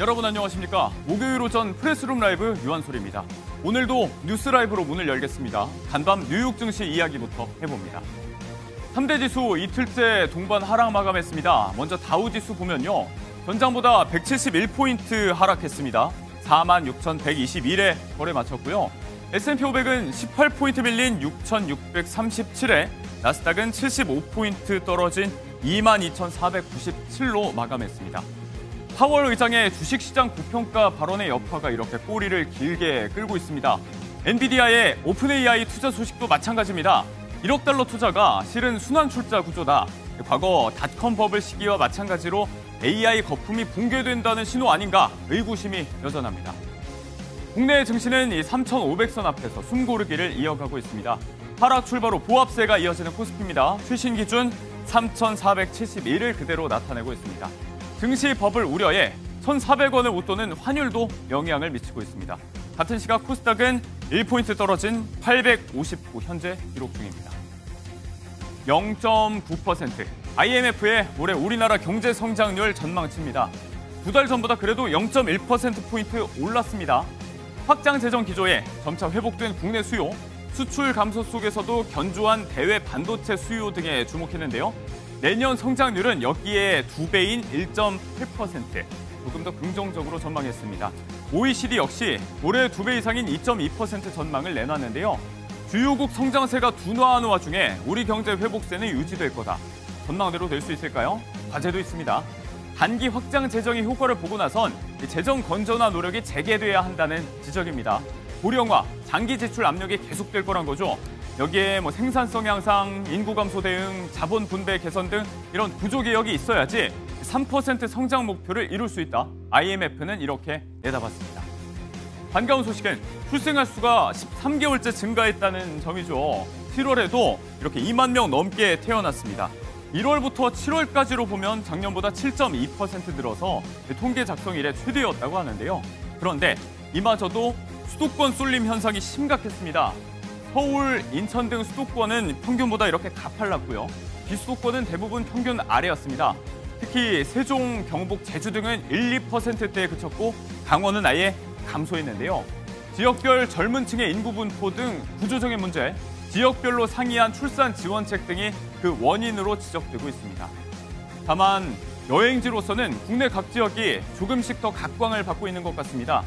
여러분 안녕하십니까? 목요일 오전 프레스룸 라이브 유한솔입니다. 오늘도 뉴스 라이브로 문을 열겠습니다. 간밤 뉴욕 증시 이야기부터 해봅니다. 3대 지수 이틀째 동반 하락 마감했습니다. 먼저 다우 지수 보면요. 전장보다 171포인트 하락했습니다. 46,121에 거래 마쳤고요. S&P 500은 18포인트 밀린 6,637에, 나스닥은 75포인트 떨어진 22,497로 마감했습니다. 파월 의장의 주식시장 고평가 발언의 여파가 이렇게 꼬리를 길게 끌고 있습니다. 엔비디아의 오픈 AI 투자 소식도 마찬가지입니다. 1억 달러 투자가 실은 순환 출자 구조다. 과거 닷컴 버블 시기와 마찬가지로 AI 거품이 붕괴된다는 신호 아닌가 의구심이 여전합니다. 국내 증시는 이 3,500선 앞에서 숨고르기를 이어가고 있습니다. 하락 출발 후 보합세가 이어지는 코스피입니다. 최신 기준 3,471을 그대로 나타내고 있습니다. 증시 버블 우려에 1,400원을 웃도는 환율도 영향을 미치고 있습니다. 같은 시각 코스닥은 1포인트 떨어진 859 현재 기록 중입니다. 0.9%. IMF의 올해 우리나라 경제 성장률 전망치입니다. 2달 전보다 그래도 0.1%포인트 올랐습니다. 확장 재정 기조에 점차 회복된 국내 수요, 수출 감소 속에서도 견조한 대외 반도체 수요 등에 주목했는데요. 내년 성장률은 여기에 2배인 1.8%, 조금 더 긍정적으로 전망했습니다. OECD 역시 올해 2배 이상인 2.2% 전망을 내놨는데요. 주요국 성장세가 둔화하는 와중에 우리 경제 회복세는 유지될 거다. 전망대로 될 수 있을까요? 과제도 있습니다. 단기 확장 재정의 효과를 보고 나선 재정 건전화 노력이 재개돼야 한다는 지적입니다. 고령화, 장기 지출 압력이 계속될 거란 거죠. 여기에 생산성 향상, 인구 감소 대응, 자본 분배 개선 등 이런 구조 개혁이 있어야지 3% 성장 목표를 이룰 수 있다. IMF는 이렇게 내다봤습니다. 반가운 소식은 출생아 수가 13개월째 증가했다는 점이죠. 7월에도 이렇게 2만 명 넘게 태어났습니다. 1월부터 7월까지로 보면 작년보다 7.2% 늘어서 통계 작성 이래 최대였다고 하는데요. 그런데 이마저도 수도권 쏠림 현상이 심각했습니다. 서울, 인천 등 수도권은 평균보다 이렇게 가팔랐고요. 비수도권은 대부분 평균 아래였습니다. 특히 세종, 경북, 제주 등은 1, 2%대에 그쳤고 강원은 아예 감소했는데요. 지역별 젊은 층의 인구 분포 등 구조적인 문제, 지역별로 상이한 출산 지원책 등이 그 원인으로 지적되고 있습니다. 다만 여행지로서는 국내 각 지역이 조금씩 더 각광을 받고 있는 것 같습니다.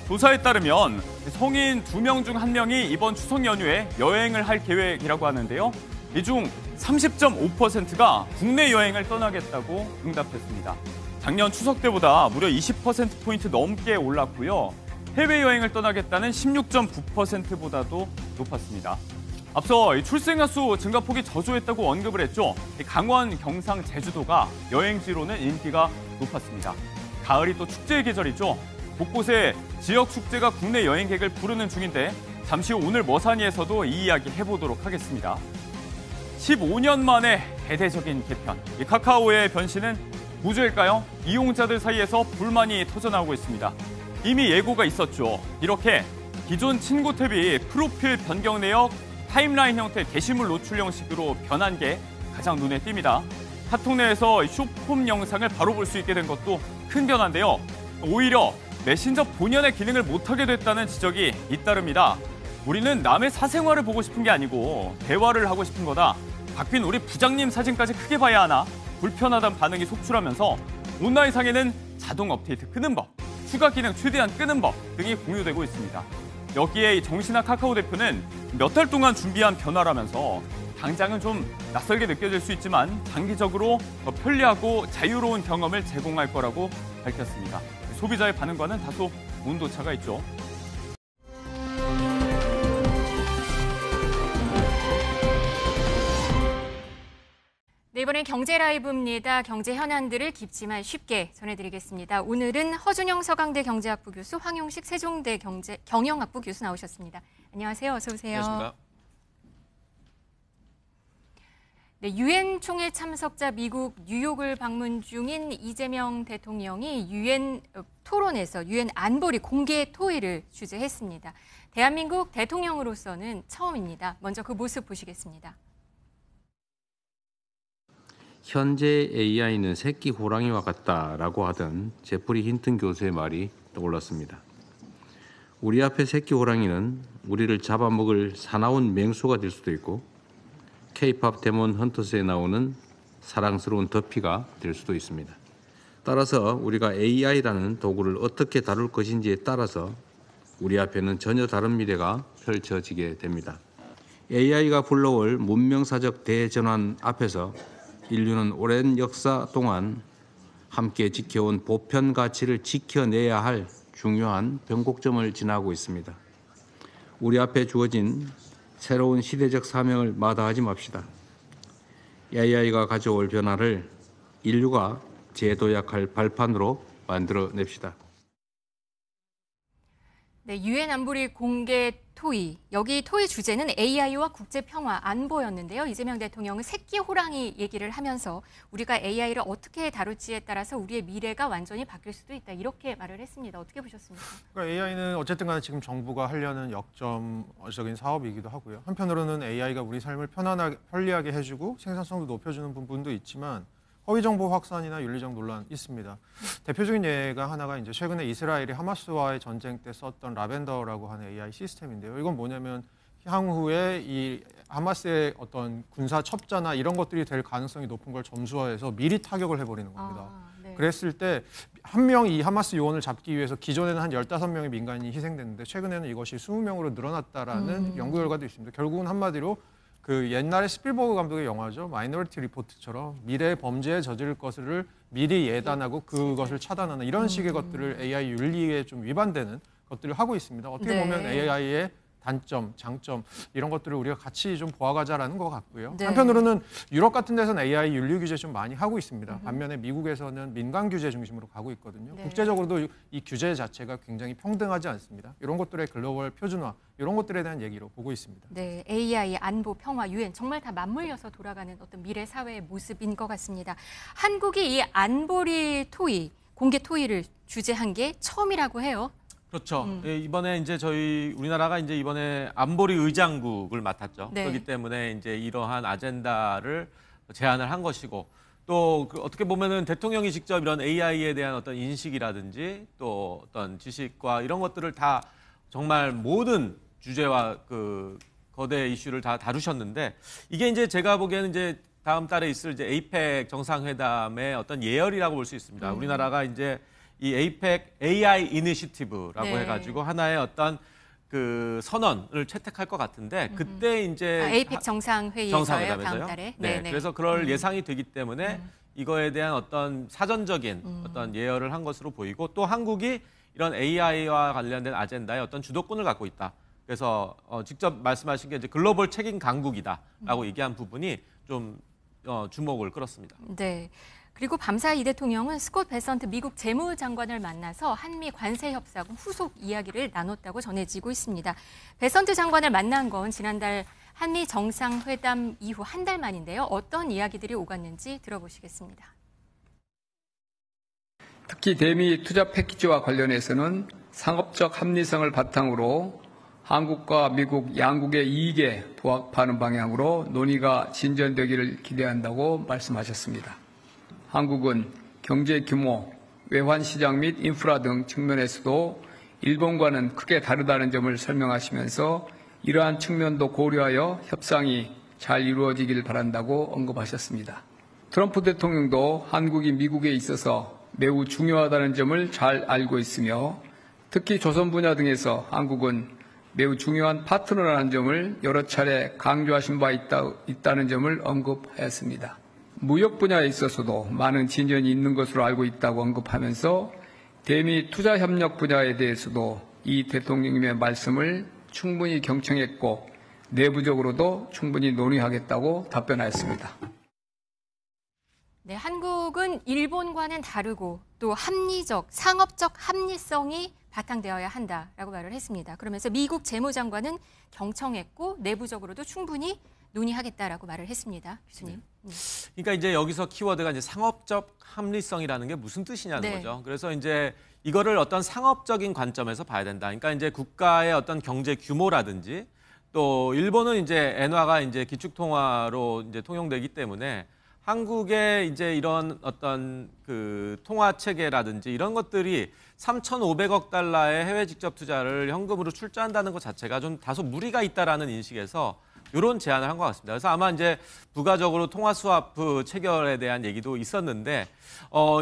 조사에 따르면 성인 2명 중 1명이 이번 추석 연휴에 여행을 할 계획이라고 하는데요. 이 중 30.5%가 국내 여행을 떠나겠다고 응답했습니다. 작년 추석 때보다 무려 20%포인트 넘게 올랐고요. 해외여행을 떠나겠다는 16.9%보다도 높았습니다. 앞서 출생아 수 증가폭이 저조했다고 언급을 했죠. 강원, 경상, 제주도가 여행지로는 인기가 높았습니다. 가을이 또 축제의 계절이죠. 곳곳에 지역 축제가 국내 여행객을 부르는 중인데 잠시 후 오늘 머사니에서도 이 이야기 해보도록 하겠습니다. 15년 만에 대대적인 개편. 이 카카오의 변신은 무죄일까요? 이용자들 사이에서 불만이 터져나오고 있습니다. 이미 예고가 있었죠. 이렇게 기존 친구 탭이 프로필 변경 내역, 타임라인 형태 게시물 노출 형식으로 변한 게 가장 눈에 띕니다. 카톡 내에서 숏폼 영상을 바로 볼 수 있게 된 것도 큰 변화인데요. 오히려 메신저 본연의 기능을 못하게 됐다는 지적이 잇따릅니다. 우리는 남의 사생활을 보고 싶은 게 아니고 대화를 하고 싶은 거다. 바뀐 우리 부장님 사진까지 크게 봐야 하나? 불편하다는 반응이 속출하면서 온라인상에는 자동 업데이트 끄는 법, 추가 기능 최대한 끄는 법 등이 공유되고 있습니다. 여기에 정신아 카카오 대표는 몇 달 동안 준비한 변화라면서 당장은 좀 낯설게 느껴질 수 있지만 장기적으로 더 편리하고 자유로운 경험을 제공할 거라고 밝혔습니다. 소비자의 반응과는 다소 온도차가 있죠. 네, 이번엔 경제 라이브입니다. 경제 현안들을 깊지만 쉽게 전해드리겠습니다. 오늘은 허준영 서강대 경제학부 교수, 황용식 세종대 경영학부 교수 나오셨습니다. 안녕하세요. 어서 오세요. 안녕하십니까. 네, 유엔 총회 참석자 미국 뉴욕을 방문 중인 이재명 대통령이 유엔 토론에서 유엔 안보리 공개 토의를 주재했습니다. 대한민국 대통령으로서는 처음입니다. 먼저 그 모습 보시겠습니다. 현재 AI는 새끼 호랑이와 같다라고 하던 제프리 힌튼 교수의 말이 떠올랐습니다. 우리 앞에 새끼 호랑이는 우리를 잡아먹을 사나운 맹수가 될 수도 있고 K-팝 데몬 헌터스에 나오는 사랑스러운 더피가 될 수도 있습니다. 따라서 우리가 AI라는 도구를 어떻게 다룰 것인지에 따라서 우리 앞에는 전혀 다른 미래가 펼쳐지게 됩니다. AI가 불러올 문명사적 대전환 앞에서 인류는 오랜 역사 동안 함께 지켜온 보편 가치를 지켜내야 할 중요한 변곡점을 지나고 있습니다. 우리 앞에 주어진 새로운 시대적 사명을 마다하지 맙시다. AI가 가져올 변화를 인류가 재도약할 발판으로 만들어냅시다. 네, 유엔 안보리 공개 토의. 여기 토의 주제는 AI와 국제 평화 안보였는데요. 이재명 대통령은 새끼 호랑이 얘기를 하면서 우리가 AI를 어떻게 다룰지에 따라서 우리의 미래가 완전히 바뀔 수도 있다. 이렇게 말을 했습니다. 어떻게 보셨습니까? 그러니까 AI는 어쨌든 간에 지금 정부가 하려는 역점적인 사업이기도 하고요. 한편으로는 AI가 우리 삶을 편리하게 해주고 생산성도 높여주는 부분도 있지만 허위 정보 확산이나 윤리적 논란 있습니다. 대표적인 예가 하나가 이제 최근에 이스라엘이 하마스와의 전쟁 때 썼던 라벤더라고 하는 AI 시스템인데요. 이건 뭐냐면 향후에 이 하마스의 어떤 군사 첩자나 이런 것들이 될 가능성이 높은 걸 점수화해서 미리 타격을 해버리는 겁니다. 네. 그랬을 때 한 명이 이 하마스 요원을 잡기 위해서 기존에는 한 15명의 민간인이 희생됐는데 최근에는 이것이 20명으로 늘어났다라는 연구 결과도 있습니다. 결국은 한마디로 그 옛날에 스필버그 감독의 영화죠. 마이너리티 리포트처럼 미래의 범죄에 저지를 것을 미리 예단하고 그것을 차단하는 이런 식의 것들을 AI 윤리에 좀 위반되는 것들을 하고 있습니다. 어떻게 보면 AI의 단점, 장점 이런 것들을 우리가 같이 좀 보아가자라는 것 같고요. 네. 한편으로는 유럽 같은 데서는 AI 윤리 규제 좀 많이 하고 있습니다. 반면에 미국에서는 민간 규제 중심으로 가고 있거든요. 네. 국제적으로도 이 규제 자체가 굉장히 평등하지 않습니다. 이런 것들의 글로벌 표준화 이런 것들에 대한 얘기로 보고 있습니다. 네, AI, 안보, 평화, 유엔 정말 다 맞물려서 돌아가는 어떤 미래 사회의 모습인 것 같습니다. 한국이 이 안보리 토의, 공개 토의를 주재한 게 처음이라고 해요. 그렇죠. 예, 이번에 이제 우리나라가 이제 이번에 안보리 의장국을 맡았죠. 네. 그렇기 때문에 이제 이러한 아젠다를 제안을 한 것이고 또 어떻게 보면은 대통령이 직접 이런 AI에 대한 어떤 인식이라든지 또 어떤 지식과 이런 것들을 다 정말 모든 주제와 그 거대 이슈를 다 다루셨는데 이게 이제 제가 보기에는 이제 다음 달에 있을 이제 에이펙 정상회담의 어떤 예열이라고 볼 수 있습니다. 우리나라가 이제 이 에이펙 AI 이니시티브라고 네. 해가지고 하나의 어떤 그 선언을 채택할 것 같은데 그때 이제 에이펙 정상회의에서요, 정상회담에서요. 다음 달에. 네, 네네. 그래서 그럴 예상이 되기 때문에 이거에 대한 어떤 사전적인 어떤 예열을 한 것으로 보이고 또 한국이 이런 AI와 관련된 아젠다에 어떤 주도권을 갖고 있다. 그래서 직접 말씀하신 게 이제 글로벌 책임 강국이다라고 얘기한 부분이 좀 주목을 끌었습니다. 네. 그리고 밤사이 이 대통령은 스콧 베선트 미국 재무장관을 만나서 한미 관세 협상 후속 이야기를 나눴다고 전해지고 있습니다. 베선트 장관을 만난 건 지난달 한미 정상회담 이후 한 달 만인데요. 어떤 이야기들이 오갔는지 들어보시겠습니다. 특히 대미 투자 패키지와 관련해서는 상업적 합리성을 바탕으로 한국과 미국 양국의 이익에 부합하는 방향으로 논의가 진전되기를 기대한다고 말씀하셨습니다. 한국은 경제 규모, 외환 시장 및 인프라 등 측면에서도 일본과는 크게 다르다는 점을 설명하시면서 이러한 측면도 고려하여 협상이 잘 이루어지길 바란다고 언급하셨습니다. 트럼프 대통령도 한국이 미국에 있어서 매우 중요하다는 점을 잘 알고 있으며 특히 조선 분야 등에서 한국은 매우 중요한 파트너라는 점을 여러 차례 강조하신 바 있다는 점을 언급하였습니다. 무역 분야에 있어서도 많은 진전이 있는 것으로 알고 있다고 언급하면서 대미 투자 협력 분야에 대해서도 이 대통령님의 말씀을 충분히 경청했고 내부적으로도 충분히 논의하겠다고 답변하였습니다. 네, 한국은 일본과는 다르고 또 합리적, 상업적 합리성이 바탕되어야 한다라고 말을 했습니다. 그러면서 미국 재무장관은 경청했고 내부적으로도 충분히 논의하겠다라고 말을 했습니다. 교수님. 그러니까 이제 여기서 키워드가 이제 상업적 합리성이라는 게 무슨 뜻이냐는 거죠. 그래서 이제 이거를 어떤 상업적인 관점에서 봐야 된다. 그러니까 이제 국가의 어떤 경제 규모라든지 또 일본은 이제 엔화가 이제 기축통화로 이제 통용되기 때문에 한국의 이제 이런 어떤 그 통화 체계라든지 이런 것들이 3,500억 달러의 해외 직접 투자를 현금으로 출자한다는 것 자체가 좀 다소 무리가 있다라는 인식에서 이런 제안을 한 것 같습니다. 그래서 아마 이제 부가적으로 통화 스와프 체결에 대한 얘기도 있었는데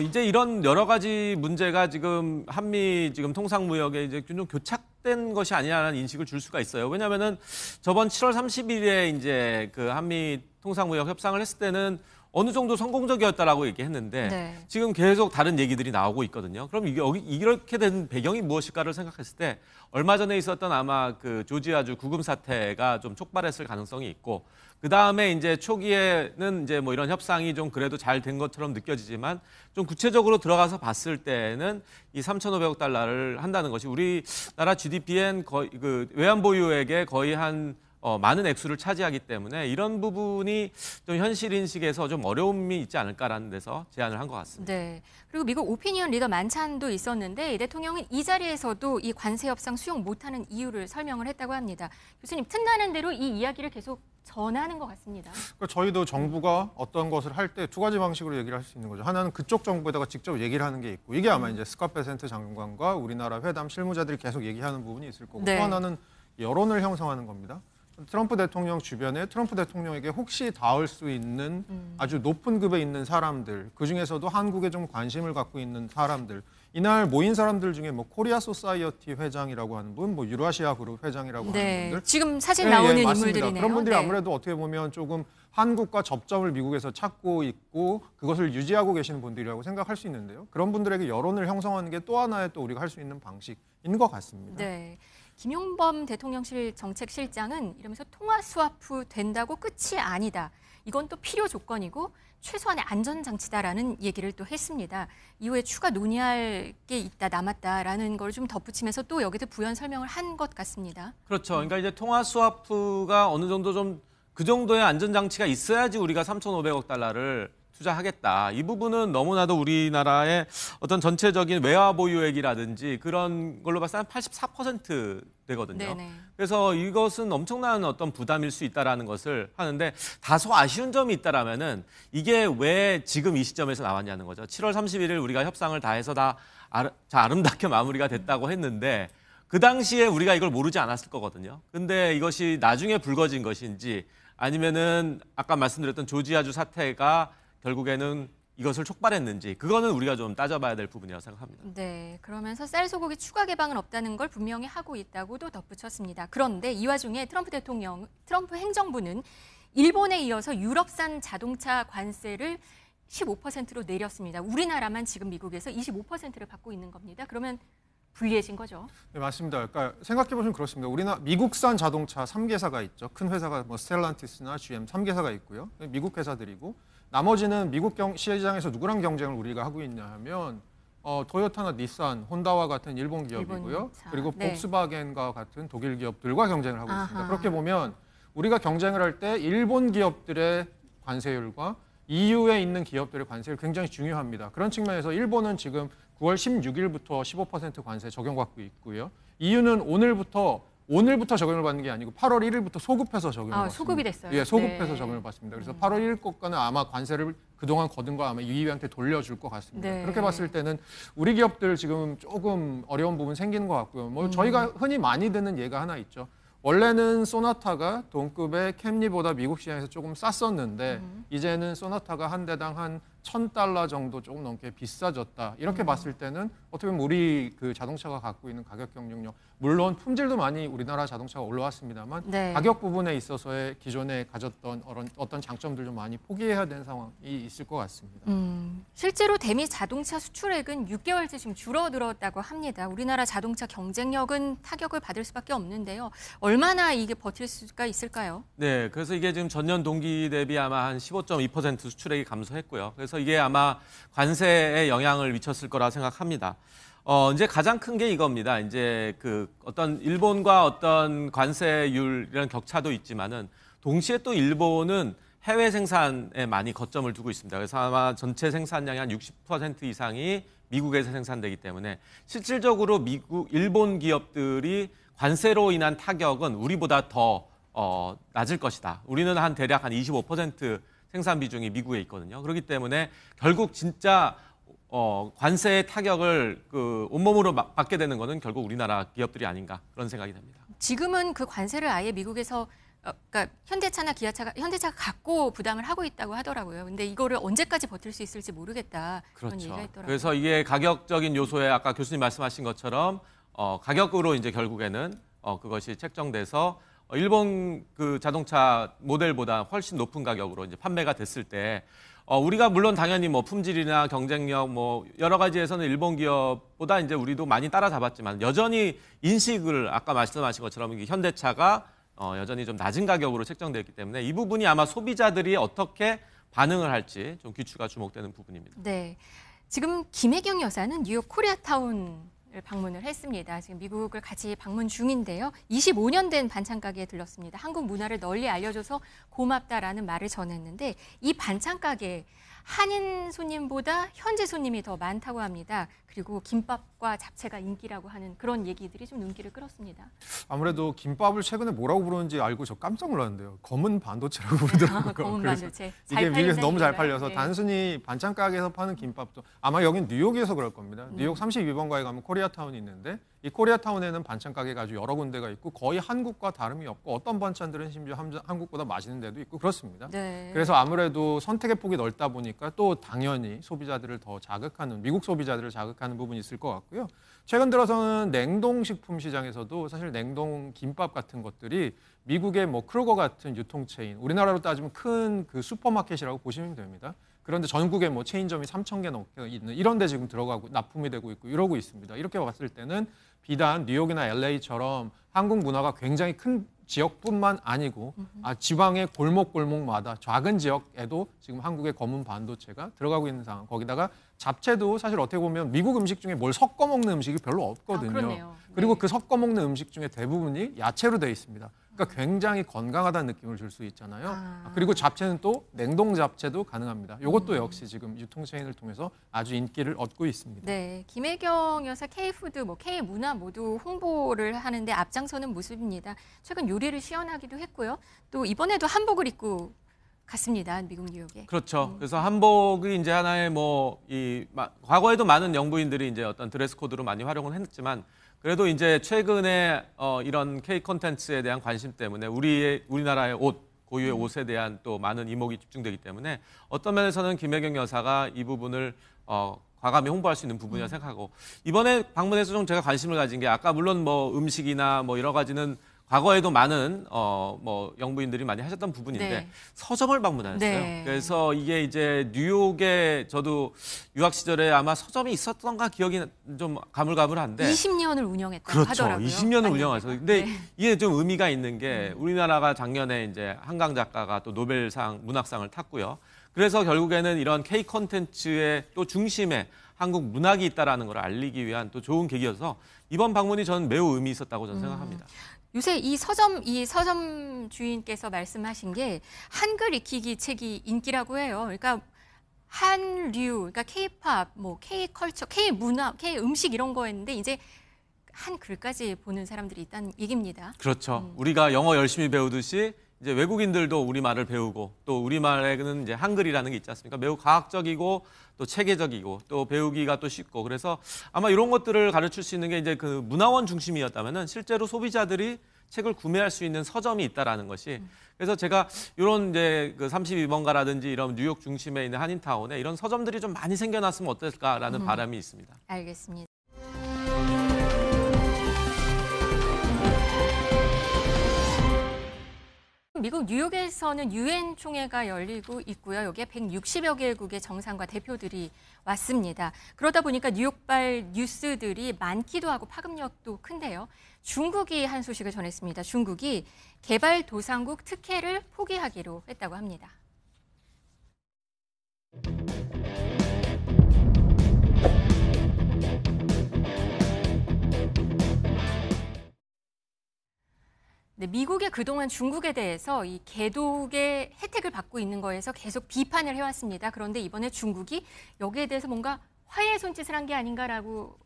이제 이런 여러 가지 문제가 지금 한미 지금 통상무역에 이제 좀 교착된 것이 아니라는 인식을 줄 수가 있어요. 왜냐하면은 저번 7월 30일에 이제 그 한미 통상무역 협상을 했을 때는 어느 정도 성공적이었다라고 얘기했는데 네. 지금 계속 다른 얘기들이 나오고 있거든요. 그럼 이렇게 된 배경이 무엇일까를 생각했을 때 얼마 전에 있었던 아마 그 조지아주 구금 사태가 좀 촉발했을 가능성이 있고 그 다음에 이제 초기에는 이제 뭐 이런 협상이 좀 그래도 잘 된 것처럼 느껴지지만 좀 구체적으로 들어가서 봤을 때는 이 3,500억 달러를 한다는 것이 우리나라 GDP엔 거의 그 외환 보유액의 거의 한 많은 액수를 차지하기 때문에 이런 부분이 좀 현실 인식에서 좀 어려움이 있지 않을까라는 데서 제안을 한 것 같습니다. 네. 그리고 미국 오피니언 리더 만찬도 있었는데 이 대통령은 이 자리에서도 이 관세 협상 수용 못하는 이유를 설명을 했다고 합니다. 교수님, 틈나는 대로 이 이야기를 계속 전하는 것 같습니다. 그러니까 저희도 정부가 어떤 것을 할 때 두 가지 방식으로 얘기를 할 수 있는 거죠. 하나는 그쪽 정부에다가 직접 얘기를 하는 게 있고 이게 아마 이제 스캇 베센트 장관과 우리나라 회담 실무자들이 계속 얘기하는 부분이 있을 거고 네. 또 하나는 여론을 형성하는 겁니다. 트럼프 대통령 주변에 트럼프 대통령에게 혹시 닿을 수 있는 아주 높은 급에 있는 사람들, 그중에서도 한국에 좀 관심을 갖고 있는 사람들, 이날 모인 사람들 중에 뭐 코리아 소사이어티 회장이라고 하는 분, 뭐 유라시아 그룹 회장이라고 네. 하는 분들, 지금 사진 나오는 맞습니다. 인물들이네요. 그런 분들이 네. 아무래도 어떻게 보면 조금 한국과 접점을 미국에서 찾고 있고 그것을 유지하고 계시는 분들이라고 생각할 수 있는데요. 그런 분들에게 여론을 형성하는 게 또 하나의 또 우리가 할 수 있는 방식인 것 같습니다. 네. 김용범 대통령실 정책실장은 이러면서 통화 스와프 된다고 끝이 아니다. 이건 또 필요 조건이고 최소한의 안전장치다라는 얘기를 또 했습니다. 이후에 추가 논의할 게 있다, 남았다라는 걸 좀 덧붙이면서 또 여기도 부연 설명을 한 것 같습니다. 그렇죠. 그러니까 이제 통화 스와프가 어느 정도 좀 그 정도의 안전장치가 있어야지 우리가 3,500억 달러를 투자하겠다. 이 부분은 너무나도 우리나라의 어떤 전체적인 외화 보유액이라든지 그런 걸로 봤을 때 한 84% 되거든요. 네네. 그래서 이것은 엄청난 어떤 부담일 수 있다라는 것을 하는데 다소 아쉬운 점이 있다라면은 이게 왜 지금 이 시점에서 나왔냐는 거죠. 7월 31일 우리가 협상을 다 해서 다 아름답게 마무리가 됐다고 했는데 그 당시에 우리가 이걸 모르지 않았을 거거든요. 근데 이것이 나중에 불거진 것인지 아니면은 아까 말씀드렸던 조지아주 사태가 결국에는 이것을 촉발했는지 그거는 우리가 좀 따져봐야 될 부분이라고 생각합니다. 네, 그러면서 쌀 소고기 추가 개방은 없다는 걸 분명히 하고 있다고도 덧붙였습니다. 그런데 이 와중에 트럼프 행정부는 일본에 이어서 유럽산 자동차 관세를 15%로 내렸습니다. 우리나라만 지금 미국에서 25%를 받고 있는 겁니다. 그러면 불리해진 거죠. 네, 맞습니다. 그러니까 생각해 보시면 그렇습니다. 미국산 자동차 3개사가 있죠. 큰 회사가 뭐 스텔란티스나 GM 3개사가 있고요. 미국 회사들이고 나머지는 미국 시장에서 누구랑 경쟁을 우리가 하고 있냐 하면 토요타나 닛산, 혼다와 같은 일본 기업이고요. 일본 차. 그리고 네. 폭스바겐과 같은 독일 기업들과 경쟁을 하고 있습니다. 아하. 그렇게 보면 우리가 경쟁을 할 때 일본 기업들의 관세율과 EU에 있는 기업들의 관세율 굉장히 중요합니다. 그런 측면에서 일본은 지금 9월 16일부터 15% 관세 적용받고 있고요. EU는 오늘부터 적용을 받는 게 아니고 8월 1일부터 소급해서 적용을 받습니다. 소급이 됐어요. 예, 소급해서 네. 적용을 받습니다. 그래서 8월 1일 것과는 아마 관세를 그동안 거둔 거 아마 EU한테 돌려줄 것 같습니다. 네. 그렇게 봤을 때는 우리 기업들 지금 조금 어려운 부분 생기는 것 같고요. 뭐 저희가 흔히 많이 듣는 예가 하나 있죠. 원래는 소나타가 동급의 캠리보다 미국 시장에서 조금 쌌었는데 이제는 소나타가 한 대당 한 $1,000 정도 조금 넘게 비싸졌다. 이렇게 봤을 때는 어떻게 보면 우리 그 자동차가 갖고 있는 가격 경쟁력, 물론 품질도 많이 우리나라 자동차가 올라왔습니다만 네. 가격 부분에 있어서의 기존에 가졌던 어떤 장점들 좀 많이 포기해야 되는 상황이 있을 것 같습니다. 실제로 대미 자동차 수출액은 6개월째 지금 줄어들었다고 합니다. 우리나라 자동차 경쟁력은 타격을 받을 수밖에 없는데요. 얼마나 이게 버틸 수가 있을까요? 네, 그래서 이게 지금 전년 동기 대비 아마 한 15.2% 수출액이 감소했고요. 그래서 이게 아마 관세에 영향을 미쳤을 거라 생각합니다. 이제 가장 큰 게 이겁니다. 이제 그 어떤 일본과 어떤 관세율 이런 격차도 있지만은 동시에 또 일본은 해외 생산에 많이 거점을 두고 있습니다. 그래서 아마 전체 생산량의 한 60% 이상이 미국에서 생산되기 때문에 실질적으로 일본 기업들이 관세로 인한 타격은 우리보다 더 낮을 것이다. 우리는 대략 한 25% 생산 비중이 미국에 있거든요. 그렇기 때문에 결국 진짜 관세의 타격을 온몸으로 받게 되는 거는 결국 우리나라 기업들이 아닌가 그런 생각이 듭니다. 지금은 그 관세를 아예 미국에서 그러니까 현대차나 현대차가 갖고 부담을 하고 있다고 하더라고요. 근데 이거를 언제까지 버틸 수 있을지 모르겠다. 그런 그렇죠. 얘기가 있더라고요. 그래서 이게 가격적인 요소에 아까 교수님 말씀하신 것처럼 가격으로 이제 결국에는 그것이 책정돼서 일본 그 자동차 모델보다 훨씬 높은 가격으로 이제 판매가 됐을 때 우리가 물론 당연히 뭐 품질이나 경쟁력 뭐 여러 가지에서는 일본 기업보다 이제 우리도 많이 따라잡았지만 여전히 인식을 아까 말씀하신 것처럼 현대차가 여전히 좀 낮은 가격으로 책정되었기 때문에 이 부분이 아마 소비자들이 어떻게 반응을 할지 좀 귀추가 주목되는 부분입니다. 네, 지금 김혜경 여사는 뉴욕 코리아타운을 방문을 했습니다. 지금 미국을 같이 방문 중인데요. 25년 된 반찬 가게에 들렀습니다. 한국 문화를 널리 알려줘서 고맙다라는 말을 전했는데 이 반찬 가게 한인 손님보다 현지 손님이 더 많다고 합니다. 그리고 김밥과 잡채가 인기라고 하는 그런 얘기들이 좀 눈길을 끌었습니다. 아무래도 김밥을 최근에 뭐라고 부르는지 알고 저 깜짝 놀랐는데요. 검은 반도체라고 부르더라고요. 검은 그래서 반도체. 이게 미국에서 너무 잘 팔려서 네. 단순히 반찬 가게에서 파는 김밥도 아마 여긴 뉴욕에서 그럴 겁니다. 뉴욕 32번가에 가면 코리아타운이 있는데 이 코리아타운에는 반찬 가게가 아주 여러 군데가 있고 거의 한국과 다름이 없고 어떤 반찬들은 심지어 한국보다 맛있는 데도 있고 그렇습니다. 네. 그래서 아무래도 선택의 폭이 넓다 보니까 또 당연히 소비자들을 더 자극하는 미국 소비자들을 자극하는 부분이 있을 것 같고요. 최근 들어서는 냉동식품 시장에서도 사실 냉동 김밥 같은 것들이 미국의 뭐 크로거 같은 유통체인, 우리나라로 따지면 큰 그 슈퍼마켓이라고 보시면 됩니다. 그런데 전국에 뭐 체인점이 3,000개 넘게 있는 이런 데 지금 들어가고 납품이 되고 있고 이러고 있습니다. 이렇게 봤을 때는 비단 뉴욕이나 LA처럼 한국 문화가 굉장히 큰 지역뿐만 아니고 지방의 골목골목마다 작은 지역에도 지금 한국의 검은 반도체가 들어가고 있는 상황. 거기다가 잡채도 사실 어떻게 보면 미국 음식 중에 뭘 섞어 먹는 음식이 별로 없거든요. 그렇네요. 그리고 네. 그 섞어 먹는 음식 중에 대부분이 야채로 되어 있습니다. 그러니까 굉장히 건강하다는 느낌을 줄 수 있잖아요. 그리고 잡채는 또 냉동 잡채도 가능합니다. 이것도 역시 지금 유통체인을 통해서 아주 인기를 얻고 있습니다. 네, 김혜경 여사 K푸드, 뭐 K문화 모두 홍보를 하는데 앞장서는 모습입니다. 최근 요리를 시연하기도 했고요. 또 이번에도 한복을 입고 갔습니다. 미국 뉴욕에. 그렇죠. 그래서 한복이 이제 하나의 과거에도 많은 영부인들이 이제 어떤 드레스 코드로 많이 활용을 했지만 그래도 이제 최근에 이런 K 콘텐츠에 대한 관심 때문에 우리나라의 고유의 옷에 대한 또 많은 이목이 집중되기 때문에 어떤 면에서는 김혜경 여사가 이 부분을 과감히 홍보할 수 있는 부분이라 생각하고 이번에 방문해서 좀 제가 관심을 가진 게 아까 물론 뭐 음식이나 뭐 여러 가지는 과거에도 많은 영부인들이 많이 하셨던 부분인데 네. 서점을 방문하셨어요. 네. 그래서 이게 이제 뉴욕에 저도 유학 시절에 아마 서점이 있었던가 기억이 좀 가물가물한데 20년을 운영했다고 그렇죠. 하더라고요. 20년을 아니, 운영해서. 근데 네. 이게 좀 의미가 있는 게 우리나라가 작년에 이제 한강 작가가 또 노벨상 문학상을 탔고요. 그래서 결국에는 이런 K 콘텐츠의 또 중심에 한국 문학이 있다라는 걸 알리기 위한 또 좋은 계기여서 이번 방문이 저는 매우 의미 있었다고 저는 생각합니다. 요새 이 서점 주인께서 말씀하신 게 한글 익히기 책이 인기라고 해요. 그러니까 한류, 그러니까 K-팝, 뭐 K-컬처, K-문화, K-음식 이런 거였는데 이제 한글까지 보는 사람들이 있다는 얘기입니다. 그렇죠. 우리가 영어 열심히 배우듯이 이제 외국인들도 우리말을 배우고 또 우리말에는 이제 한글이라는 게 있지 않습니까? 매우 과학적이고 또 체계적이고 또 배우기가 또 쉽고 그래서 아마 이런 것들을 가르칠 수 있는 게 이제 그 문화원 중심이었다면은 실제로 소비자들이 책을 구매할 수 있는 서점이 있다라는 것이 그래서 제가 이런 이제 그 32번가라든지 이런 뉴욕 중심에 있는 한인타운에 이런 서점들이 좀 많이 생겨났으면 어떨까라는 바람이 있습니다. 알겠습니다. 미국 뉴욕에서는 유엔 총회가 열리고 있고요. 여기에 160여 개국의 정상과 대표들이 왔습니다. 그러다 보니까 뉴욕발 뉴스들이 많기도 하고 파급력도 큰데요. 중국이 한 소식을 전했습니다. 중국이 개발도상국 특혜를 포기하기로 했다고 합니다. 네, 미국이 그동안 중국에 대해서 이 개독의 혜택을 받고 있는 거에서 계속 비판을 해왔습니다. 그런데 이번에 중국이 여기에 대해서 뭔가 화해의 손짓을 한 게 아닌가라고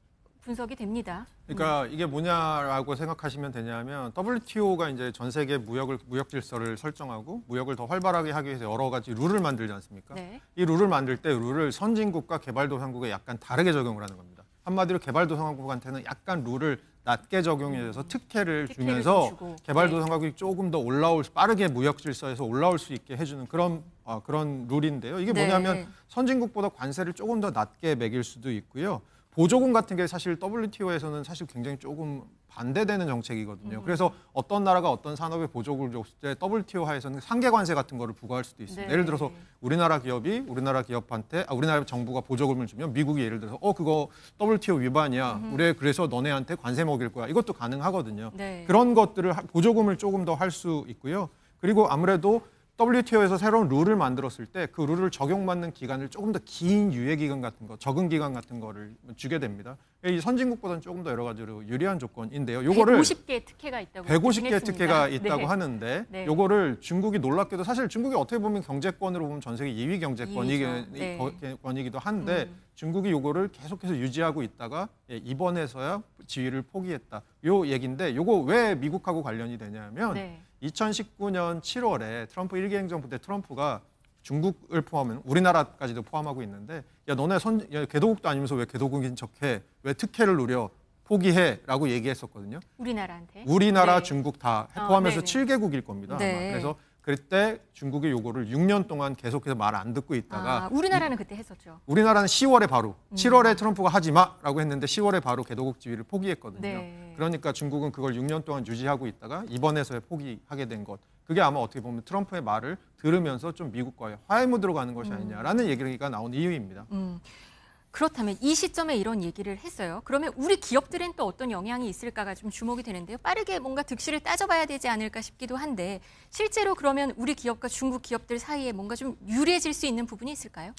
분석이 됩니다. 그러니까 이게 뭐냐라고 생각하시면 되냐면 WTO가 이제 전 세계 무역 질서를 설정하고 무역을 더 활발하게 하기 위해서 여러 가지 룰을 만들지 않습니까? 네. 이 룰을 만들 때 룰을 선진국과 개발도상국에 약간 다르게 적용을 하는 겁니다. 한마디로 개발도상국한테는 약간 룰을 낮게 적용해서 특혜를 주면서 주고. 개발도상국이 조금 더 빠르게 무역 질서에서 올라올 수 있게 해주는 그런 룰인데요. 이게 네. 뭐냐면 선진국보다 관세를 조금 더 낮게 매길 수도 있고요. 보조금 같은 게 사실 WTO에서는 사실 굉장히 조금 반대되는 정책이거든요. 그래서 어떤 나라가 어떤 산업에 보조금을 줬을 때 WTO 하에서는 상계 관세 같은 거를 부과할 수도 있습니다. 네. 예를 들어서 우리나라 기업한테 우리나라 정부가 보조금을 주면 미국이 예를 들어서 그거 WTO 위반이야. 우리 그래서 너네한테 관세 먹일 거야. 이것도 가능하거든요. 네. 그런 것들을 보조금을 조금 더 할 수 있고요. 그리고 아무래도 WTO에서 새로운 룰을 만들었을 때 그 룰을 적용받는 기간을 조금 더 긴 유예 기간 같은 거, 적응 기간 같은 거를 주게 됩니다. 이 선진국보다는 조금 더 여러 가지로 유리한 조건인데요. 요거를 150개의 특혜가 있다고 150개 특혜가 있다고 네. 하는데 네. 요거를 중국이 놀랍게도 사실 중국이 어떻게 보면 경제권으로 보면 전 세계 2위 경제권이기도 한데 중국이 요거를 계속해서 유지하고 있다가 이번에서야 지위를 포기했다. 요 얘기인데 요거 왜 미국하고 관련이 되냐면 네. 2019년 7월에 트럼프 1기 행정부 때 트럼프가 중국을 포함한 우리나라까지도 포함하고 있는데 야 너네 개도국도 아니면서 왜 개도국인 척해? 왜 특혜를 누려? 포기해라고 얘기했었거든요. 우리나라한테. 우리나라, 네. 중국 다 포함해서 네네. 7개국일 겁니다. 네. 아마. 그래서 그때 중국이 요거를 6년 동안 계속해서 말 안 듣고 있다가 우리나라는 그때 했었죠. 우리나라는 10월에 바로 7월에 트럼프가 하지 마라고 했는데 10월에 바로 개도국 지위를 포기했거든요. 네. 그러니까 중국은 그걸 6년 동안 유지하고 있다가 이번에서야 포기하게 된 것. 그게 아마 어떻게 보면 트럼프의 말을 들으면서 좀 미국과의 화해 무드로 가는 것이 아니냐라는 얘기가 나온 이유입니다. 그렇다면 이 시점에 이런 얘기를 했어요. 그러면 우리 기업들은 또 어떤 영향이 있을까가 좀 주목이 되는데요. 빠르게 뭔가 득실을 따져봐야 되지 않을까 싶기도 한데 실제로 그러면 우리 기업과 중국 기업들 사이에 뭔가 좀 유리해질 수 있는 부분이 있을까요?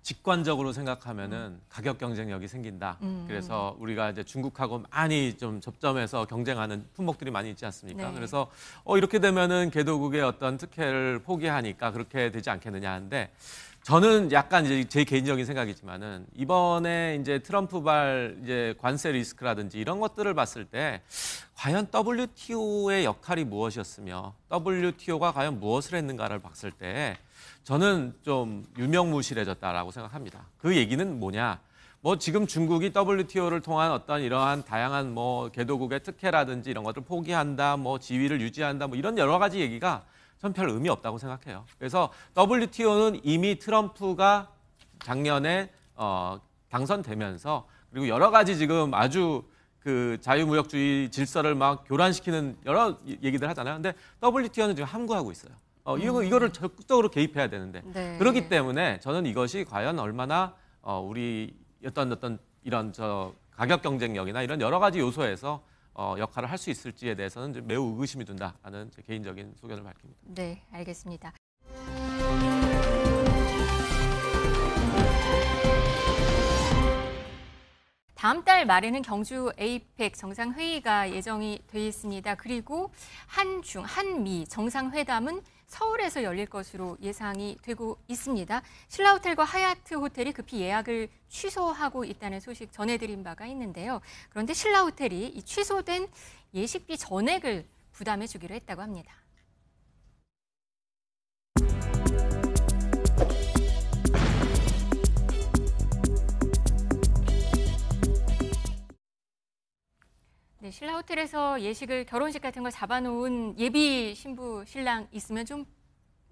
직관적으로 생각하면은 가격 경쟁력이 생긴다. 그래서 우리가 이제 중국하고 많이 좀 접점해서 경쟁하는 품목들이 많이 있지 않습니까? 네. 그래서 이렇게 되면은 개도국의 어떤 특혜를 포기하니까 그렇게 되지 않겠느냐 하는데 저는 약간 이제 제 개인적인 생각이지만은 이번에 이제 트럼프발 이제 관세 리스크라든지 이런 것들을 봤을 때 과연 WTO의 역할이 무엇이었으며 WTO가 과연 무엇을 했는가를 봤을 때 저는 좀 유명무실해졌다라고 생각합니다. 그 얘기는 뭐냐? 뭐 지금 중국이 WTO를 통한 어떤 이러한 다양한 뭐 개도국의 특혜라든지 이런 것들 포기한다, 뭐 지위를 유지한다, 뭐 이런 여러 가지 얘기가 전 별 의미 없다고 생각해요. 그래서 WTO는 이미 트럼프가 작년에 당선되면서 그리고 여러 가지 지금 아주 그 자유무역주의 질서를 막 교란시키는 여러 얘기들 하잖아요. 근데 WTO는 지금 함구하고 있어요. 이거를 적극적으로 개입해야 되는데 네. 그렇기 때문에 저는 이것이 과연 얼마나 우리 어떤 이런 가격 경쟁력이나 이런 여러 가지 요소에서 역할을 할 수 있을지에 대해서는 매우 의구심이 든다라는 제 개인적인 소견을 밝힙니다. 네, 알겠습니다. 다음 달 말에는 경주 에이펙 정상회의가 예정이 돼 있습니다. 그리고 한중, 한미 정상회담은 서울에서 열릴 것으로 예상이 되고 있습니다. 신라호텔과 하얏트 호텔이 급히 예약을 취소하고 있다는 소식 전해드린 바가 있는데요. 그런데 신라호텔이 이 취소된 예식비 전액을 부담해 주기로 했다고 합니다. 네, 신라호텔에서 예식을 결혼식 같은 걸 잡아놓은 예비 신부 신랑 있으면 좀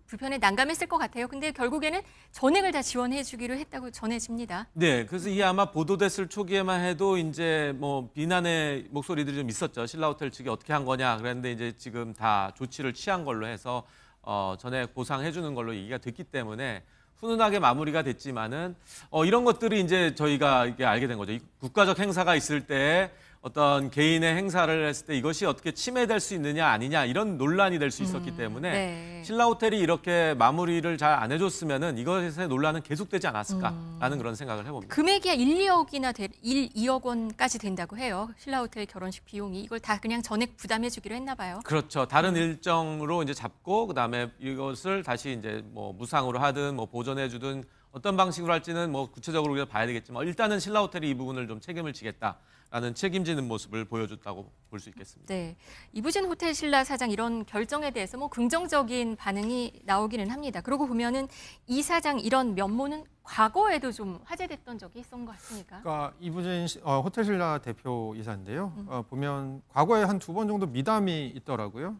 불편해 난감했을 것 같아요. 근데 결국에는 전액을 다 지원해 주기로 했다고 전해집니다. 네, 그래서 이게 아마 보도됐을 초기에만 해도 이제 뭐 비난의 목소리들이 좀 있었죠. 신라호텔 측이 어떻게 한 거냐 그랬는데 이제 지금 다 조치를 취한 걸로 해서 전액 보상해 주는 걸로 얘기가 됐기 때문에 훈훈하게 마무리가 됐지만은 이런 것들이 이제 저희가 이게 알게 된 거죠. 이 국가적 행사가 있을 때 어떤 개인의 행사를 했을 때 이것이 어떻게 침해될 수 있느냐 아니냐 이런 논란이 될 수 있었기 때문에 네. 신라호텔이 이렇게 마무리를 잘 안 해줬으면은 이것의 논란은 계속되지 않았을까라는 그런 생각을 해봅니다. 금액이 2억 원까지 된다고 해요. 신라호텔 결혼식 비용이. 이걸 다 그냥 전액 부담해 주기로 했나 봐요. 그렇죠. 다른 일정으로 이제 잡고 그다음에 이것을 다시 이제 뭐 무상으로 하든 뭐 보전해 주든 어떤 방식으로 할지는 뭐 구체적으로 우리가 봐야 되겠지만 일단은 신라호텔이 이 부분을 좀 책임을 지겠다라는 책임지는 모습을 보여줬다고 볼 수 있겠습니다. 네, 이부진 호텔 신라 사장 이런 결정에 대해서 뭐 긍정적인 반응이 나오기는 합니다. 그러고 보면은 이 사장 이런 면모는 과거에도 좀 화제됐던 적이 있었던 것 같습니까? 그러니까 이부진 호텔 신라 대표 이사인데요. 보면 과거에 한 2번 정도 미담이 있더라고요.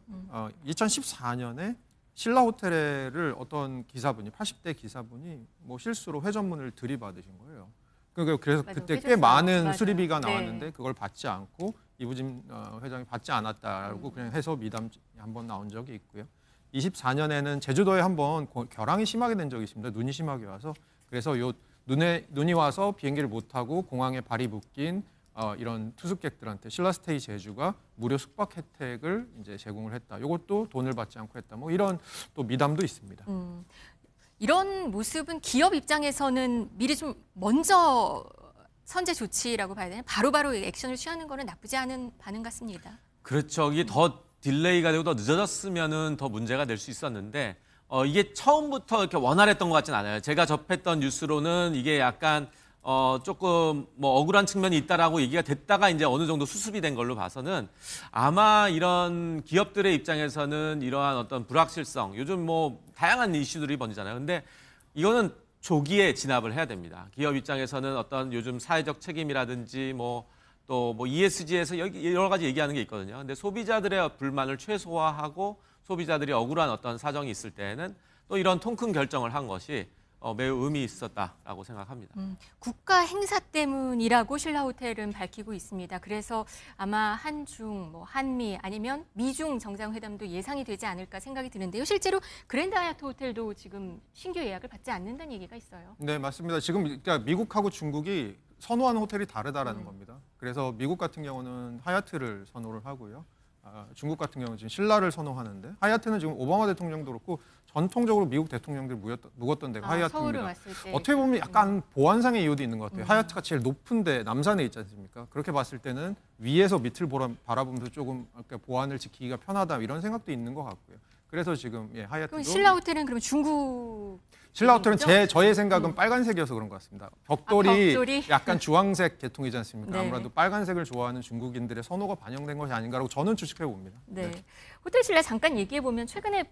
2014년에 신라 호텔을 어떤 기사분이 80대 기사분이 뭐 실수로 회전문을 들이받으신 거예요. 그래서 맞아, 그때 꽤 깨졌어요. 많은 맞아요. 수리비가 네. 나왔는데 그걸 받지 않고 이부진 회장이 받지 않았다고 그냥 해서 미담 한번 나온 적이 있고요. 24년에는 제주도에 한번 결항이 심하게 된 적이 있습니다. 눈이 심하게 와서 그래서 눈이 와서 비행기를 못 타고 공항에 발이 묶인 이런 투숙객들한테 신라스테이 제주가 무료 숙박 혜택을 이제 제공을 했다. 이것도 돈을 받지 않고 했다. 뭐 이런 또 미담도 있습니다. 이런 모습은 기업 입장에서는 미리 좀 먼저 선제 조치라고 봐야 되나? 바로바로 액션을 취하는 거는 나쁘지 않은 반응 같습니다. 그렇죠. 이게 더 딜레이가 되고 더 늦어졌으면은 더 문제가 될 수 있었는데 이게 처음부터 이렇게 원활했던 것 같진 않아요. 제가 접했던 뉴스로는 이게 약간 조금 뭐 억울한 측면이 있다라고 얘기가 됐다가 이제 어느 정도 수습이 된 걸로 봐서는 아마 이런 기업들의 입장에서는 이러한 어떤 불확실성, 요즘 뭐 다양한 이슈들이 번지잖아요. 근데 이거는 조기에 진압을 해야 됩니다. 기업 입장에서는 어떤 요즘 사회적 책임이라든지 또 ESG에서 여러 가지 얘기하는 게 있거든요. 근데 소비자들의 불만을 최소화하고 소비자들이 억울한 어떤 사정이 있을 때에는 또 이런 통 큰 결정을 한 것이 매우 의미 있었다라고 생각합니다. 국가 행사 때문이라고 신라호텔은 밝히고 있습니다. 그래서 아마 한중, 한미 아니면 미중 정상회담도 예상이 되지 않을까 생각이 드는데요. 실제로 그랜드 하얏트 호텔도 지금 신규 예약을 받지 않는다는 얘기가 있어요. 네, 맞습니다. 지금 그러니까 미국하고 중국이 선호하는 호텔이 다르다라는 겁니다. 그래서 미국 같은 경우는 하얏트를 선호를 하고요. 중국 같은 경우는 지금 신라를 선호하는데 하얏트는 지금 오바마 대통령도 그렇고 전통적으로 미국 대통령들이 묵었던 데가 서울을 하얏트입니다. 왔을 때 어떻게 보면 약간 보안상의 이유도 있는 것 같아요. 하얏트가 제일 높은데 남산에 있지 않습니까? 그렇게 봤을 때는 위에서 밑을 바라보면서 조금 보안을 지키기가 편하다 이런 생각도 있는 것 같고요. 그래서 지금 하얏트도 그럼 신라 호텔은 그럼 중국 신라 호텔은 저의 생각은 빨간색이어서 그런 것 같습니다. 벽돌이, 벽돌이? 약간 주황색 계통이지 않습니까? 네. 아무래도 빨간색을 좋아하는 중국인들의 선호가 반영된 것이 아닌가라고 저는 추측해 봅니다. 네. 호텔 신라 잠깐 얘기해 보면 최근에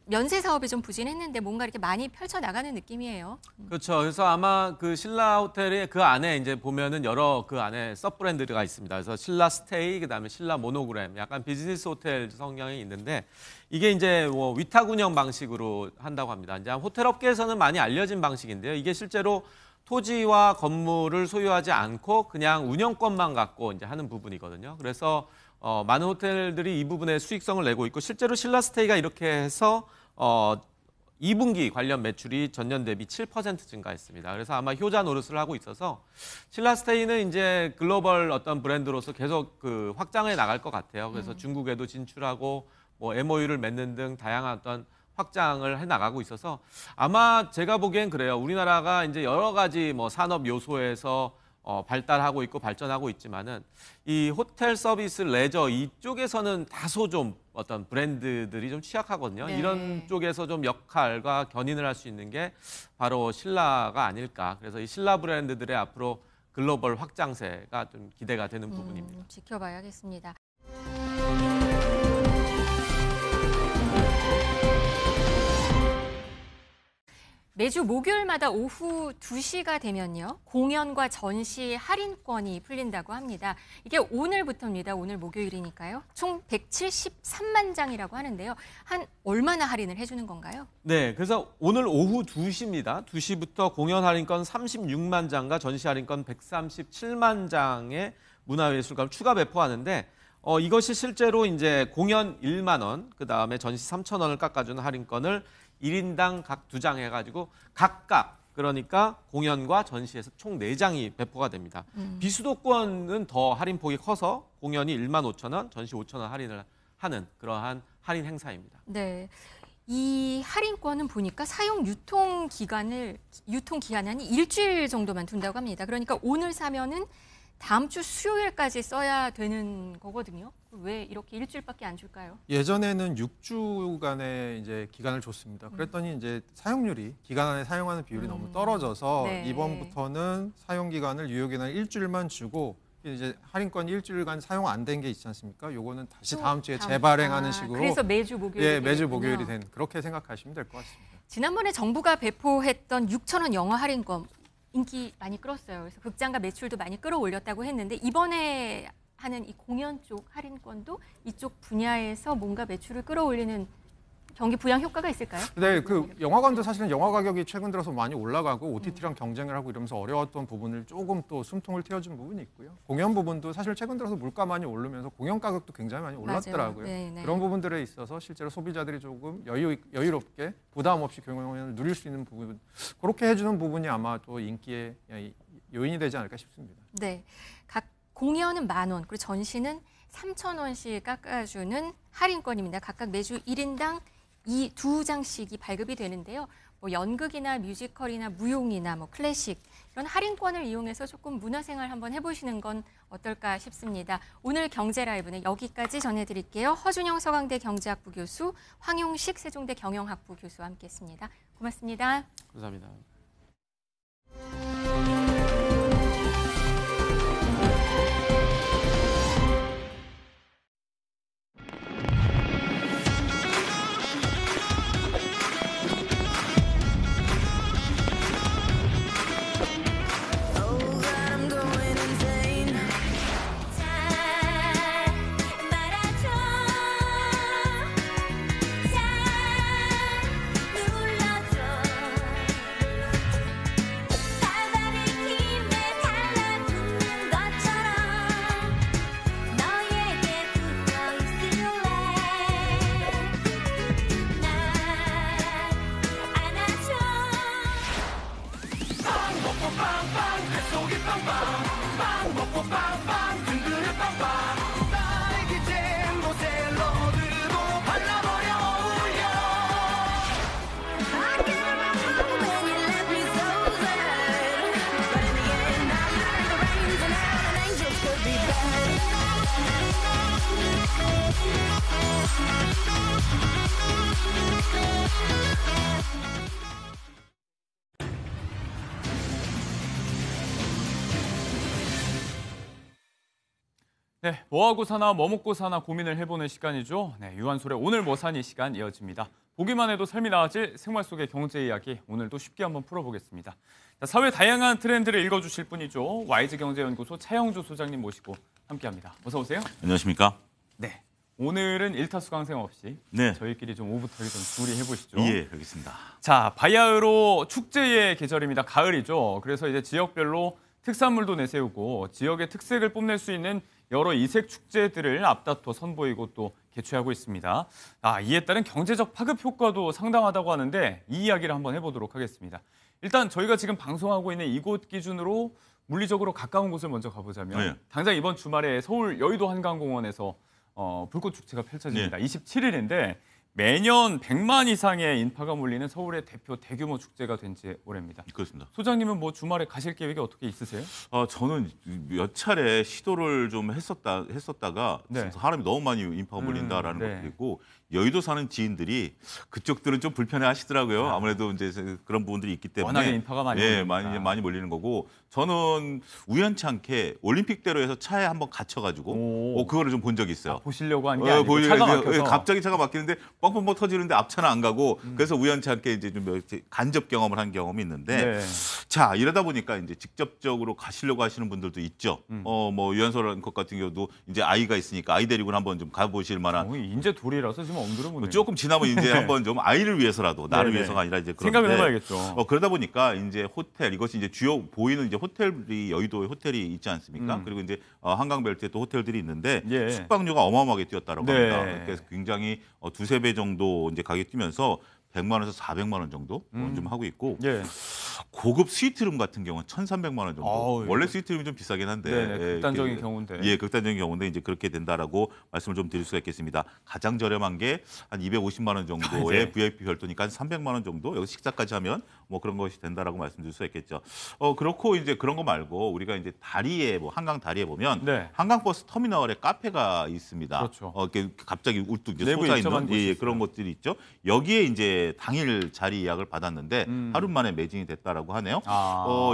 면세 사업이 좀 부진했는데 뭔가 이렇게 많이 펼쳐 나가는 느낌이에요. 그렇죠. 그래서 아마 그 신라 호텔의 그 안에 이제 보면은 여러 그 안에 서브 브랜드가 있습니다. 그래서 신라 스테이, 그다음에 신라 모노그램, 약간 비즈니스 호텔 성향이 있는데 이게 이제 뭐 위탁 운영 방식으로 한다고 합니다. 이제 호텔 업계에서는 많이 알려진 방식인데요. 이게 실제로 토지와 건물을 소유하지 않고 그냥 운영권만 갖고 이제 하는 부분이거든요. 그래서 많은 호텔들이 이 부분에 수익성을 내고 있고 실제로 신라스테이가 이렇게 해서 2분기 관련 매출이 전년 대비 7% 증가했습니다. 그래서 아마 효자 노릇을 하고 있어서 신라스테이는 이제 글로벌 어떤 브랜드로서 계속 그 확장해 나갈 것 같아요. 그래서 중국에도 진출하고 뭐 MOU를 맺는 등 다양한 어떤 확장을 해 나가고 있어서 아마 제가 보기엔 그래요. 우리나라가 이제 여러 가지 뭐 산업 요소에서 발달하고 있고 발전하고 있지만은 이 호텔 서비스 레저 이쪽에서는 다소 좀 어떤 브랜드들이 좀 취약하거든요. 네. 이런 쪽에서 좀 역할과 견인을 할 수 있는 게 바로 신라가 아닐까. 그래서 이 신라 브랜드들의 앞으로 글로벌 확장세가 좀 기대가 되는 부분입니다. 지켜봐야겠습니다. 매주 목요일마다 오후 2시가 되면요. 공연과 전시 할인권이 풀린다고 합니다. 이게 오늘부터입니다. 오늘 목요일이니까요. 총 173만 장이라고 하는데요. 한 얼마나 할인을 해주는 건가요? 네, 그래서 오늘 오후 2시입니다. 2시부터 공연 할인권 36만 장과 전시 할인권 137만 장의 문화예술가를 추가 배포하는데 이것이 실제로 이제 공연 1만 원, 그다음에 전시 3천 원을 깎아주는 할인권을 1인당 각 2장 해가지고 각각 그러니까 공연과 전시에서 총 4장이 배포가 됩니다. 비수도권은 더 할인폭이 커서 공연이 1만 5천 원, 전시 5천 원 할인을 하는 그러한 할인 행사입니다. 네. 이 할인권은 보니까 사용 유통 기한이 일주일 정도만 둔다고 합니다. 그러니까 오늘 사면은 다음 주 수요일까지 써야 되는 거거든요. 왜 이렇게 일주일밖에 안 줄까요? 예전에는 6주간의 이제 기간을 줬습니다. 그랬더니 이제 사용률이 기간 안에 사용하는 비율이 너무 떨어져서 네. 이번부터는 사용 기간을 유효 기간을 일주일만 주고 이제 할인권 일주일간 사용 안 된 게 있지 않습니까? 요거는 다시 다음 주에 재발행하는 식으로 그래서 매주 목요일이 예, 매주 되겠군요. 목요일이 된 그렇게 생각하시면 될 것 같습니다. 지난번에 정부가 배포했던 6,000원 영화 할인권 인기 많이 끌었어요. 그래서 극장가 매출도 많이 끌어올렸다고 했는데 이번에 하는 이 공연 쪽 할인권도 이쪽 분야에서 뭔가 매출을 끌어올리는 경기 부양 효과가 있을까요? 네, 그 영화관도 사실은 영화 가격이 최근 들어서 많이 올라가고 OTT랑 경쟁을 하고 이러면서 어려웠던 부분을 조금 또 숨통을 트여준 부분이 있고요. 공연 부분도 사실 최근 들어서 물가 많이 오르면서 공연 가격도 굉장히 많이 올랐더라고요. 네, 네. 그런 부분들에 있어서 실제로 소비자들이 조금 여유롭게 부담 없이 공연을 누릴 수 있는 부분, 그렇게 해주는 부분이 아마 또 인기의 요인이 되지 않을까 싶습니다. 네, 각 공연은 10,000원, 그리고 전시는 3,000원씩 깎아주는 할인권입니다. 각각 매주 1인당 이 2장씩이 발급이 되는데요. 뭐 연극이나 뮤지컬이나 무용이나 뭐 클래식 이런 할인권을 이용해서 조금 문화생활 한번 해보시는 건 어떨까 싶습니다. 오늘 경제라이브는 여기까지 전해드릴게요. 허준영 서강대 경제학부 교수, 황용식 세종대 경영학부 교수와 함께했습니다. 고맙습니다. 감사합니다. 네, 뭐하고 사나 뭐 먹고 사나 고민을 해보는 시간이죠. 네, 유한솔의 오늘 뭐 사니 시간 이어집니다. 보기만 해도 삶이 나아질 생활 속의 경제 이야기 오늘도 쉽게 한번 풀어보겠습니다. 자, 사회 다양한 트렌드를 읽어주실 분이죠. YG경제연구소 차영주 소장님 모시고 함께합니다. 어서 오세요. 안녕하십니까? 네, 오늘은 일타수강생 없이 네. 저희끼리 좀 오붓하게 좀 둘이 해보시죠. 예, 알겠습니다. 자, 바야흐로 축제의 계절입니다. 가을이죠. 그래서 이제 지역별로 특산물도 내세우고 지역의 특색을 뽐낼 수 있는 여러 이색 축제들을 앞다퉈 선보이고 또 개최하고 있습니다. 이에 따른 경제적 파급 효과도 상당하다고 하는데 이 이야기를 한번 해보도록 하겠습니다. 일단 저희가 지금 방송하고 있는 이곳 기준으로 물리적으로 가까운 곳을 먼저 가보자면 네. 당장 이번 주말에 서울 여의도 한강공원에서 불꽃 축제가 펼쳐집니다. 27일인데 매년 100만 이상의 인파가 몰리는 서울의 대표 대규모 축제가 된 지 오래입니다. 그렇습니다. 소장님은 뭐 주말에 가실 계획이 어떻게 있으세요? 저는 몇 차례 시도를 좀 했었다가 네. 사람이 너무 많이 인파가 몰린다라는 네. 것도 있고 여의도 사는 지인들이 그쪽들은 좀 불편해하시더라고요. 아무래도 이제 그런 부분들이 있기 때문에 워낙에 인파가 많이 예, 몰리니까. 많이 몰리는 거고 저는 우연치 않게 올림픽대로에서 차에 한번 갇혀가지고 그거를 좀 본 적이 있어요. 보시려고 한 게 아니고 차가 막혀서 갑자기 차가 막히는데 뻥뻥뻥 터지는데 앞차는 안 가고 그래서 우연치 않게 이제 좀 간접 경험을 한 경험이 있는데 네. 자 이러다 보니까 이제 직접적으로 가시려고 하시는 분들도 있죠. 뭐 유한솔 것 같은 경우도 이제 아이가 있으니까 아이 데리고 한번 좀 가보실 만한. 인제 돌이라서 지금 엉들어 보네요. 조금 지나면 이제 한번 좀 아이를 위해서라도 나를 네네. 위해서가 아니라 이제 생각을 그런데 해봐야겠죠. 그러다 보니까 이제 호텔 이것이 이제 주요 보이는 이제 호텔이 여의도에 호텔이 있지 않습니까? 그리고 이제 한강벨트에 또 호텔들이 있는데 예. 숙박료가 어마어마하게 뛰었다라고 네. 합니다. 그래서 굉장히 두세 배 정도 이제 가격이 뛰면서 100만 원에서 400만 원 정도 좀 하고 있고 예. 고급 스위트룸 같은 경우는 1,300만 원 정도. 아우, 원래 스위트룸이 좀 비싸긴 한데 네네, 극단적인 그, 경우인데. 예, 극단적인 경우인데 이제 그렇게 된다라고 말씀을 좀 드릴 수가 있겠습니다. 가장 저렴한 게 한 250만 원 정도의 네. VIP 별도니까 한 300만 원 정도. 여기 식사까지 하면 뭐 그런 것이 된다라고 말씀드릴 수가 있겠죠. 그렇고 이제 그런 거 말고 우리가 이제 다리에 뭐 한강 다리에 보면 네. 한강버스 터미널에 카페가 있습니다. 그렇죠. 이렇게 갑자기 울뚝 이제 내부에 솟아 입점한 있는 곳이 예, 그런 있어요. 것들이 있죠. 여기에 이제 당일 자리 예약을 받았는데 하루 만에 매진이 됐다라고 하네요.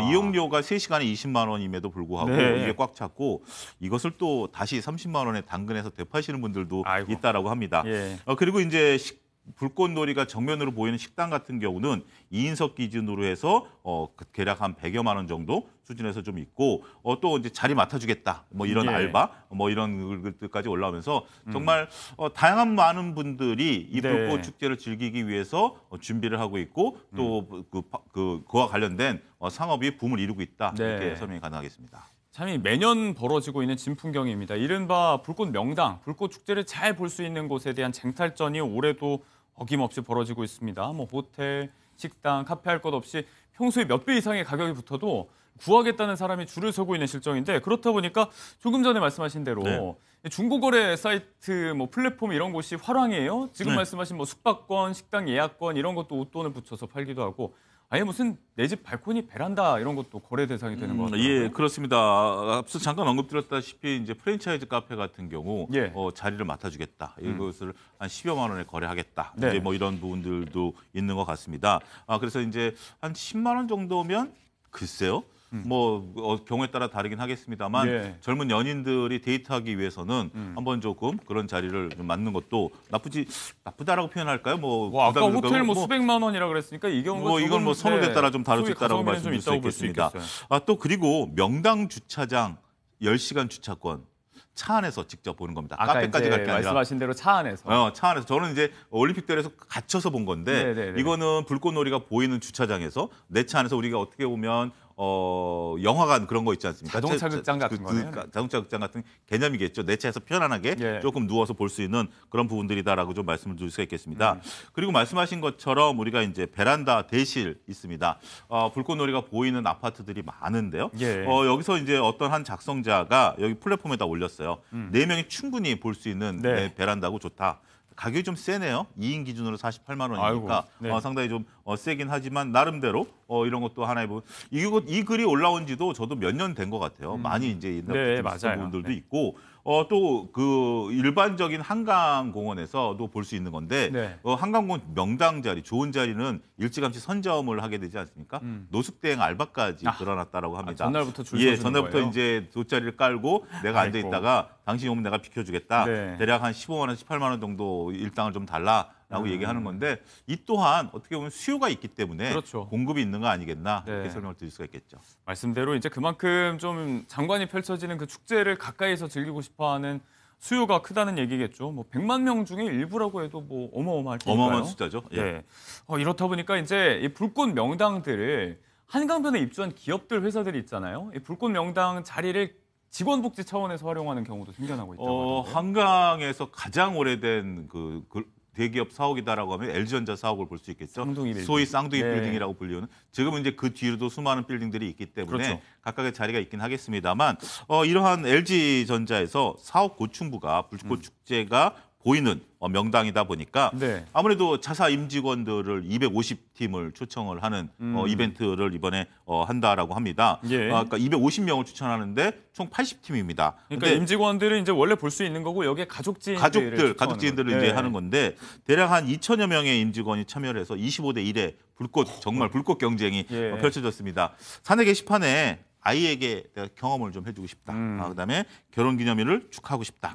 이용료가 3시간에 20만 원임에도 불구하고 네. 이게 꽉 찼고 이것을 또 다시 30만 원에 당근해서 되파시는 분들도 아이고. 있다라고 합니다. 예. 그리고 이제 불꽃놀이가 정면으로 보이는 식당 같은 경우는 2인석 기준으로 해서 대략 한 100여만 원 정도 수준에서 좀 있고 또 이제 자리 맡아주겠다 뭐 이런 예. 알바 뭐 이런 것들까지 올라오면서 정말 다양한 많은 분들이 이 네. 불꽃 축제를 즐기기 위해서 준비를 하고 있고 또 그와 관련된 상업이 붐을 이루고 있다 네. 이렇게 설명이 가능하겠습니다. 참이 매년 벌어지고 있는 진풍경입니다. 이른바 불꽃 명당, 불꽃 축제를 잘 볼 수 있는 곳에 대한 쟁탈전이 올해도 어김없이 벌어지고 있습니다. 뭐 호텔, 식당, 카페 할 것 없이 평소에 몇 배 이상의 가격이 붙어도 구하겠다는 사람이 줄을 서고 있는 실정인데 그렇다 보니까 조금 전에 말씀하신 대로 네. 중고거래 사이트, 뭐 플랫폼 이런 곳이 활황이에요. 지금 네. 말씀하신 뭐 숙박권, 식당 예약권 이런 것도 웃돈을 붙여서 팔기도 하고 아예 무슨 내 집 발코니 베란다 이런 것도 거래 대상이 되는 것 같아요. 예, 그렇습니다. 앞서 잠깐 언급드렸다시피 이제 프랜차이즈 카페 같은 경우 예. 자리를 맡아주겠다. 이것을 한 10여만 원에 거래하겠다. 네. 이제 뭐 이런 부분들도 있는 것 같습니다. 그래서 이제 한 10만 원 정도면 글쎄요. 뭐 경우에 따라 다르긴 하겠습니다만 예. 젊은 연인들이 데이트하기 위해서는 한번 조금 그런 자리를 좀 맡는 것도 나쁘다라고 표현할까요? 뭐 아까 부담- 호텔 뭐 뭐 수백만 원이라 그랬으니까 이 경우가 뭐 이건 뭐 조금, 선호에 따라 좀 다를 수 소위 있다라고 가성비는 좀 말씀드릴 수 있다고 볼수 있겠습니다. 있겠어요. 또 그리고 명당 주차장 10시간 주차권 차 안에서 직접 보는 겁니다. 아까 카페까지 이제 갈 게 아니라. 말씀하신 대로 차 안에서. 차 안에서 저는 이제 올림픽대로에서 갇혀서 본 건데 네네네. 이거는 불꽃놀이가 보이는 주차장에서 내 차 안에서 우리가 어떻게 보면 영화관 그런 거 있지 않습니까? 자동차 극장 같은 거네요. 자동차 극장 같은 개념이겠죠. 내 차에서 편안하게 예. 조금 누워서 볼 수 있는 그런 부분들이다라고 좀 말씀을 드릴 수가 있겠습니다. 그리고 말씀하신 것처럼 우리가 이제 베란다 대실 있습니다. 불꽃놀이가 보이는 아파트들이 많은데요. 예. 여기서 이제 어떤 한 작성자가 여기 플랫폼에다 올렸어요. 4명이 충분히 볼 수 있는 네. 베란다고 좋다. 가격이 좀 세네요. 2인 기준으로 48만 원이니까 아이고, 네. 상당히 좀 세긴 하지만 나름대로 이런 것도 하나의 부분. 이 글이 올라온 지도 저도 몇 년 된 것 같아요. 많이 이제 네, 옛날부터 맞아요. 비슷한 부분들도 네. 있고 또 그 일반적인 한강공원에서도 볼 수 있는 건데 네. 한강공원 명당 자리, 좋은 자리는 일찌감치 선점을 하게 되지 않습니까? 노숙대행 알바까지 드러났다라고 합니다. 전날부터 줄 예, 서주는 전날부터 거예요? 이제 돗자리를 깔고 내가 앉아 아이고. 있다가 당신이 오면 내가 비켜주겠다. 네. 대략 한 15만 원, 18만 원 정도 일당을 좀 달라라고 얘기하는 건데 이 또한 어떻게 보면 수요가 있기 때문에 그렇죠. 공급이 있는 거 아니겠나 이렇게 네. 설명을 드릴 수가 있겠죠. 말씀대로 이제 그만큼 좀 장관이 펼쳐지는 그 축제를 가까이서 즐기고 싶어하는 수요가 크다는 얘기겠죠. 뭐 100만 명 중에 일부라고 해도 뭐 어마어마할 테니까요. 어마어마한 숫자죠. 예. 네. 이렇다 보니까 이제 이 불꽃 명당들을 한강변에 입주한 기업들, 회사들이 있잖아요. 이 불꽃 명당 자리를 직원복지 차원에서 활용하는 경우도 생겨나고 있다고 하는데요. 한강에서 가장 오래된 그 대기업 사옥이다라고 하면 LG전자 사옥을 볼 수 있겠죠. 쌍둥이 빌딩. 소위 쌍둥이 네. 빌딩이라고 불리는. 지금은 이제 그 뒤로도 수많은 빌딩들이 있기 때문에 그렇죠. 각각의 자리가 있긴 하겠습니다만 이러한 LG전자에서 사옥 고층부가 불꽃 축제가 보이는 명당이다 보니까 네. 아무래도 자사 임직원들을 250팀을 초청을 하는 이벤트를 이번에 한다라고 합니다. 예. 그러니까 250명을 추천하는데 총 80팀입니다. 그러니까 임직원들은 이제 원래 볼 수 있는 거고 여기에 가족 지인들을 가족 지인들을 거예요. 이제 네. 하는 건데 대략 한 2천여 명의 임직원이 참여를 해서 25대 1의 정말 불꽃 경쟁이 예. 펼쳐졌습니다. 사내 게시판에 아이에게 내가 경험을 좀 해주고 싶다. 그다음에 결혼기념일을 축하하고 싶다.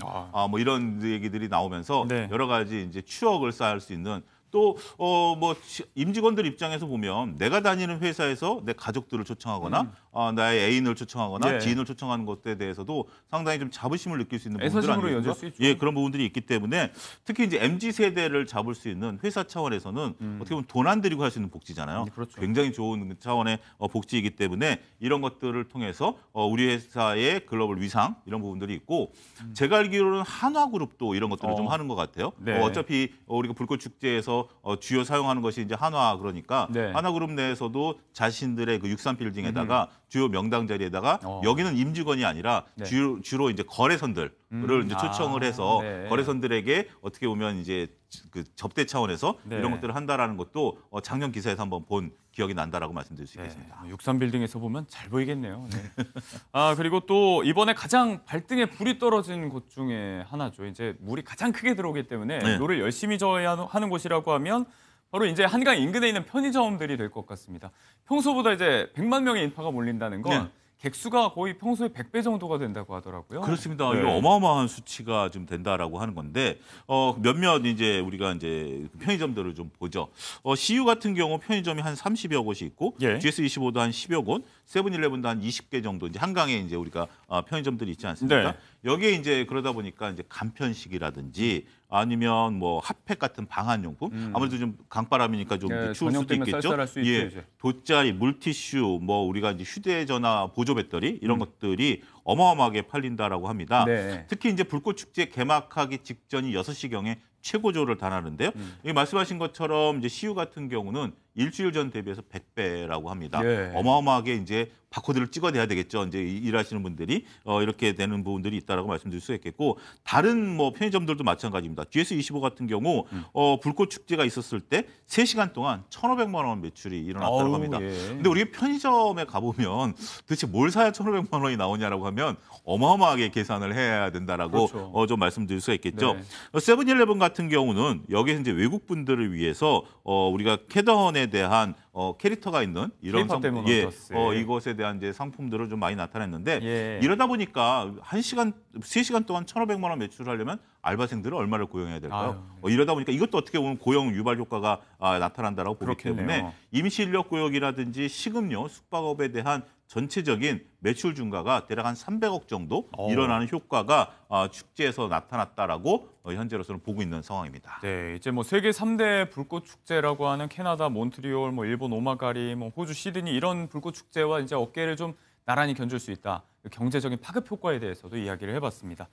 뭐 이런 얘기들이 나오면서 네. 여러 가지 이제 추억을 쌓을 수 있는 또 뭐 임직원들 입장에서 보면 내가 다니는 회사에서 내 가족들을 초청하거나 나의 애인을 초청하거나 예. 지인을 초청하는 것에 대해서도 상당히 좀 자부심을 느낄 수 있는 부분들 애사심으로 아니겠습니까? 여길 수 있죠. 예, 그런 부분들이 있기 때문에 특히 이제 MZ 세대를 잡을 수 있는 회사 차원에서는 어떻게 보면 돈 안 들이고 할 수 있는 복지잖아요. 그렇죠. 굉장히 좋은 차원의 복지이기 때문에 이런 것들을 통해서 우리 회사의 글로벌 위상 이런 부분들이 있고 제가 알기로는 한화그룹도 이런 것들을 좀 하는 것 같아요. 네. 어차피 우리가 불꽃 축제에서 주요 사용하는 것이 이제 한화 그러니까 네. 한화그룹 내에서도 자신들의 그 63 빌딩에다가 주요 명당 자리에다가 여기는 임직원이 아니라 네. 주로 이제 거래선들을 이제 초청을 해서 네. 거래선들에게 어떻게 보면 이제 그 접대 차원에서 네. 이런 것들을 한다라는 것도 작년 기사에서 한번 본 기억이 난다라고 말씀드릴 수 있겠습니다. 63빌딩에서 보면 잘 보이겠네요. 네. 그리고 또 이번에 가장 발등에 불이 떨어진 곳 중에 하나죠. 이제 물이 가장 크게 들어오기 때문에 네. 물을 열심히 져야 하는 곳이라고 하면 바로 이제 한강 인근에 있는 편의점들이 될 것 같습니다. 평소보다 이제 100만 명의 인파가 몰린다는 건 네. 객수가 거의 평소의 100배 정도가 된다고 하더라고요. 그렇습니다. 네. 이거 어마어마한 수치가 좀 된다라고 하는 건데 몇몇 이제 우리가 이제 편의점들을 좀 보죠. CU 같은 경우 편의점이 한 30여 곳이 있고 예. GS25도 한 10여 곳, 세븐일레븐도 한 20개 정도 이제 한강에 이제 우리가 편의점들이 있지 않습니까? 네. 여기에 이제 그러다 보니까 이제 간편식이라든지 아니면 뭐 핫팩 같은 방한용품 아무래도 좀 강바람이니까 좀 네, 추울 저녁 수도 되면 있겠죠. 쌀쌀할 수 있죠, 예, 이제. 돗자리, 물티슈, 뭐 우리가 이제 휴대전화 보조 배터리 이런 것들이 어마어마하게 팔린다라고 합니다. 네. 특히 이제 불꽃 축제 개막하기 직전이 6시경에 최고조를 달하는데요. 이 말씀하신 것처럼 이제 CU 같은 경우는 일주일 전 대비해서 100배라고 합니다. 예. 어마어마하게 이제 바코드를 찍어내야 되겠죠. 이제 일하시는 분들이 이렇게 되는 부분들이 있다라고 말씀드릴 수 있겠고 다른 뭐 편의점들도 마찬가지입니다. GS25 같은 경우 불꽃 축제가 있었을 때 3시간 동안 1,500만 원 매출이 일어났다고 어우, 합니다. 예. 근데 우리 편의점에 가보면 도대체 뭘 사야 1,500만 원이 나오냐라고 하면 어마어마하게 계산을 해야 된다라고 그렇죠. 좀 말씀드릴 수가 있겠죠. 네. 세븐일레븐 같은 경우는 여기서 이제 외국 분들을 위해서 우리가 캐더헌에 대한 캐릭터가 있는 이런 K-pop 데몬 예, 헌터스. 이것에 대한 이제 상품들을 좀 많이 나타냈는데 예. 이러다 보니까 3시간 동안 1,500만 원 매출을 하려면 알바생들을 얼마를 고용해야 될까요? 이러다 보니까 이것도 어떻게 보면 고용 유발 효과가 나타난다라고 보기 그렇겠네요. 때문에 임시 인력 고용이라든지 식음료, 숙박업에 대한 전체적인 매출 증가가 대략 한 300억 정도 일어나는 효과가 축제에서 나타났다라고 현재로서는 보고 있는 상황입니다. 네, 이제 뭐 세계 3대 불꽃 축제라고 하는 캐나다 몬트리올, 뭐 일본 오마가리, 뭐 호주 시드니 이런 불꽃 축제와 이제 어깨를 좀 나란히 견줄 수 있다. 경제적인 파급 효과에 대해서도 이야기를 해봤습니다.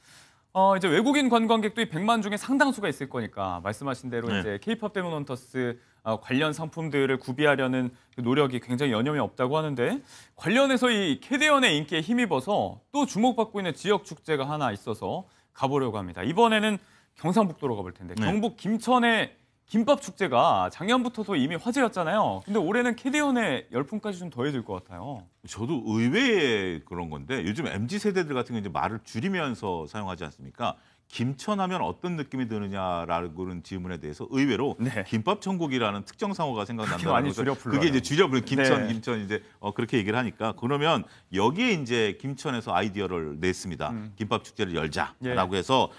이제 외국인 관광객도 이 100만 중에 상당수가 있을 거니까 말씀하신 대로 네. 이제 K-pop 데몬 헌터스 관련 상품들을 구비하려는 그 노력이 굉장히 여념이 없다고 하는데 관련해서 이 캐대언의 인기에 힘입어서 또 주목받고 있는 지역 축제가 하나 있어서 가보려고 합니다. 이번에는 경상북도로 가볼 텐데 네. 경북 김천의 김밥 축제가 작년부터도 이미 화제였잖아요. 근데 올해는 캐대언의 열풍까지 좀 더해질 것 같아요. 저도 의외의 그런 건데 요즘 MZ 세대들 같은 경우 이제 말을 줄이면서 사용하지 않습니까? 김천하면 어떤 느낌이 드느냐라는 질문에 대해서 의외로 네. 김밥 천국이라는 특정 상호가 생각난다. 많이 줄여 불러요. 그게 이제 줄여 부르는 김천, 네. 김천 이제 그렇게 얘기를 하니까 그러면 여기에 이제 김천에서 아이디어를 냈습니다. 김밥 축제를 열자라고 해서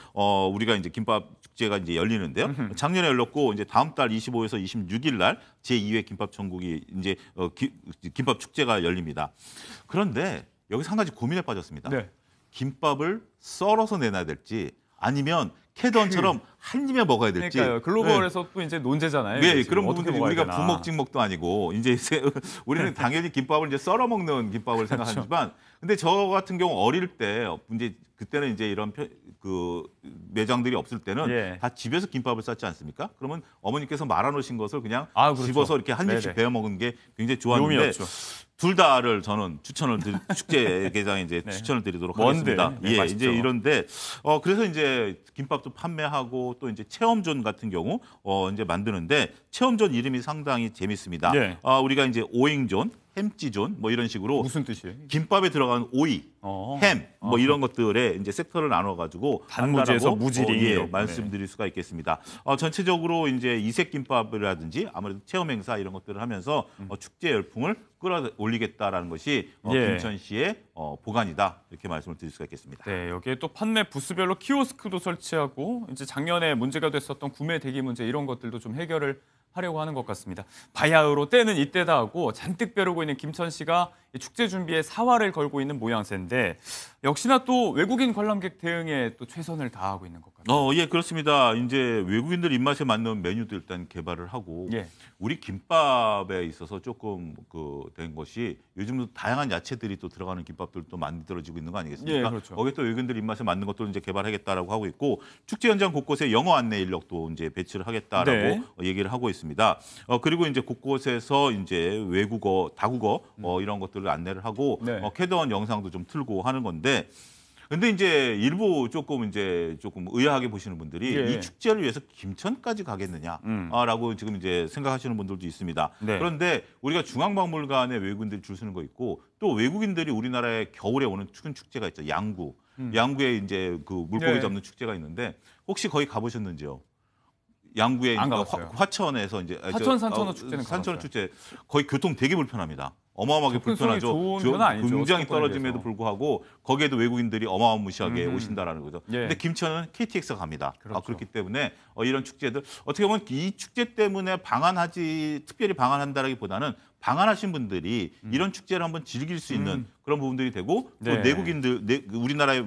우리가 이제 김밥 축제가 이제 열리는데요. 작년에 열렸고 이제 다음 달 25에서 26일 날 제2회 김밥 천국이 이제 김밥 축제가 열립니다. 그런데 여기서 한 가지 고민에 빠졌습니다. 네. 김밥을 썰어서 내놔야 될지 아니면 캐던처럼 한 입에 먹어야 될지. 그러니까요. 글로벌에서 또 이제 논제잖아요. 네, 지금 그런 어떻게 부분들이 먹어야 우리가 되나. 부먹찍먹도 아니고 이제 우리는 당연히 김밥을 이제 썰어 먹는 김밥을 생각하지만 근데 저 같은 경우 어릴 때 이제 그때는 이제 이런 그 매장들이 없을 때는 예. 다 집에서 김밥을 쌌지 않습니까? 그러면 어머니께서 말아놓으신 것을 그냥 그렇죠. 집어서 이렇게 한 입씩 네네. 베어 먹은 게 굉장히 좋았는데 묘미였죠. 둘 다를 저는 축제 개장에 이제 네. 추천을 드리도록 뭔데? 하겠습니다. 네, 예, 맛있죠. 이제 이런데 그래서 이제 김밥도 판매하고 또 이제 체험존 같은 경우 이제 만드는데 체험존 이름이 상당히 재밌습니다. 네. 우리가 이제 오잉존, 햄찌존 뭐 이런 식으로 무슨 뜻이에요? 김밥에 들어가는 오이, 햄 뭐 이런 것들에 이제 섹터를 나눠 가지고 단무지에서 무지링 말씀드릴 수가 있겠습니다. 전체적으로 이제 이색 김밥이라든지 아무래도 체험 행사 이런 것들을 하면서 축제 열풍을 끌어올리겠다라는 것이 예. 김천시의 보관이다 이렇게 말씀을 드릴 수가 있겠습니다. 네, 여기에 또 판매 부스별로 키오스크도 설치하고 이제 작년에 문제가 됐었던 구매 대기 문제 이런 것들도 좀 해결을 하려고 하는 것 같습니다. 바야흐로 때는 이때다 하고 잔뜩 벼르고 있는 김천시가 축제 준비에 사활을 걸고 있는 모양새인데 역시나 또 외국인 관람객 대응에 또 최선을 다하고 있는 것 같아요. 예, 그렇습니다. 이제 외국인들 입맛에 맞는 메뉴도 일단 개발을 하고 예. 우리 김밥에 있어서 조금 된 것이 요즘도 다양한 야채들이 또 들어가는 김밥들도 만들어지고 있는 거 아니겠습니까? 예, 그렇죠. 거기에 또 외국인들 입맛에 맞는 것도 이제 개발하겠다라고 하고 있고 축제 현장 곳곳에 영어 안내 인력도 이제 배치를 하겠다라고 네. 얘기를 하고 있습니다. 그리고 이제 곳곳에서 이제 외국어, 다국어 이런 것들을 안내를 하고 네. 캐드원 영상도 좀 틀고 하는 건데. 근데 이제 일부 조금 의아하게 보시는 분들이 예. 이 축제를 위해서 김천까지 가겠느냐라고 지금 이제 생각하시는 분들도 있습니다. 네. 그런데 우리가 중앙박물관에 외국인들이 줄 서는 거 있고 또 외국인들이 우리나라에 겨울에 오는 큰 축제가 있죠. 양구. 양구에 이제 그 물고기 네. 잡는 축제가 있는데 혹시 거기 가보셨는지요? 양구에 안 그러니까 가봤어요. 화천에서 이제 화천 산천어 축제는 산천어 가봤어요. 축제 거의 교통 되게 불편합니다. 어마어마하게 접근성이 불편하죠. 좋은 건 아니죠. 굉장히 수도권에 떨어짐에도 비해서. 불구하고 거기에도 외국인들이 어마무시하게 오신다라는 거죠. 예. 근데 김천은 KTX가 갑니다. 그렇죠. 그렇기 때문에 이런 축제들 어떻게 보면 이 축제 때문에 특별히 방한한다라기보다는 방한하신 분들이 이런 축제를 한번 즐길 수 있는 그런 부분들이 되고 또 네. 내국인들 우리나라에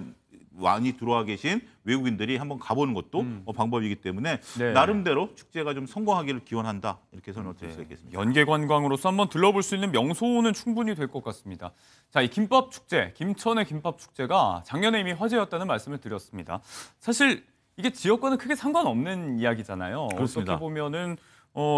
많이 들어와 계신 외국인들이 한번 가보는 것도 방법이기 때문에 네. 나름대로 축제가 좀 성공하기를 기원한다 이렇게 설명을 드릴 수 있겠습니다. 연계 관광으로서 한번 들러볼 수 있는 명소는 충분히 될 것 같습니다. 자, 이 김밥 축제, 김천의 김밥 축제가 작년에 이미 화제였다는 말씀을 드렸습니다. 사실 이게 지역과는 크게 상관없는 이야기잖아요. 그렇습니다. 어떻게 보면은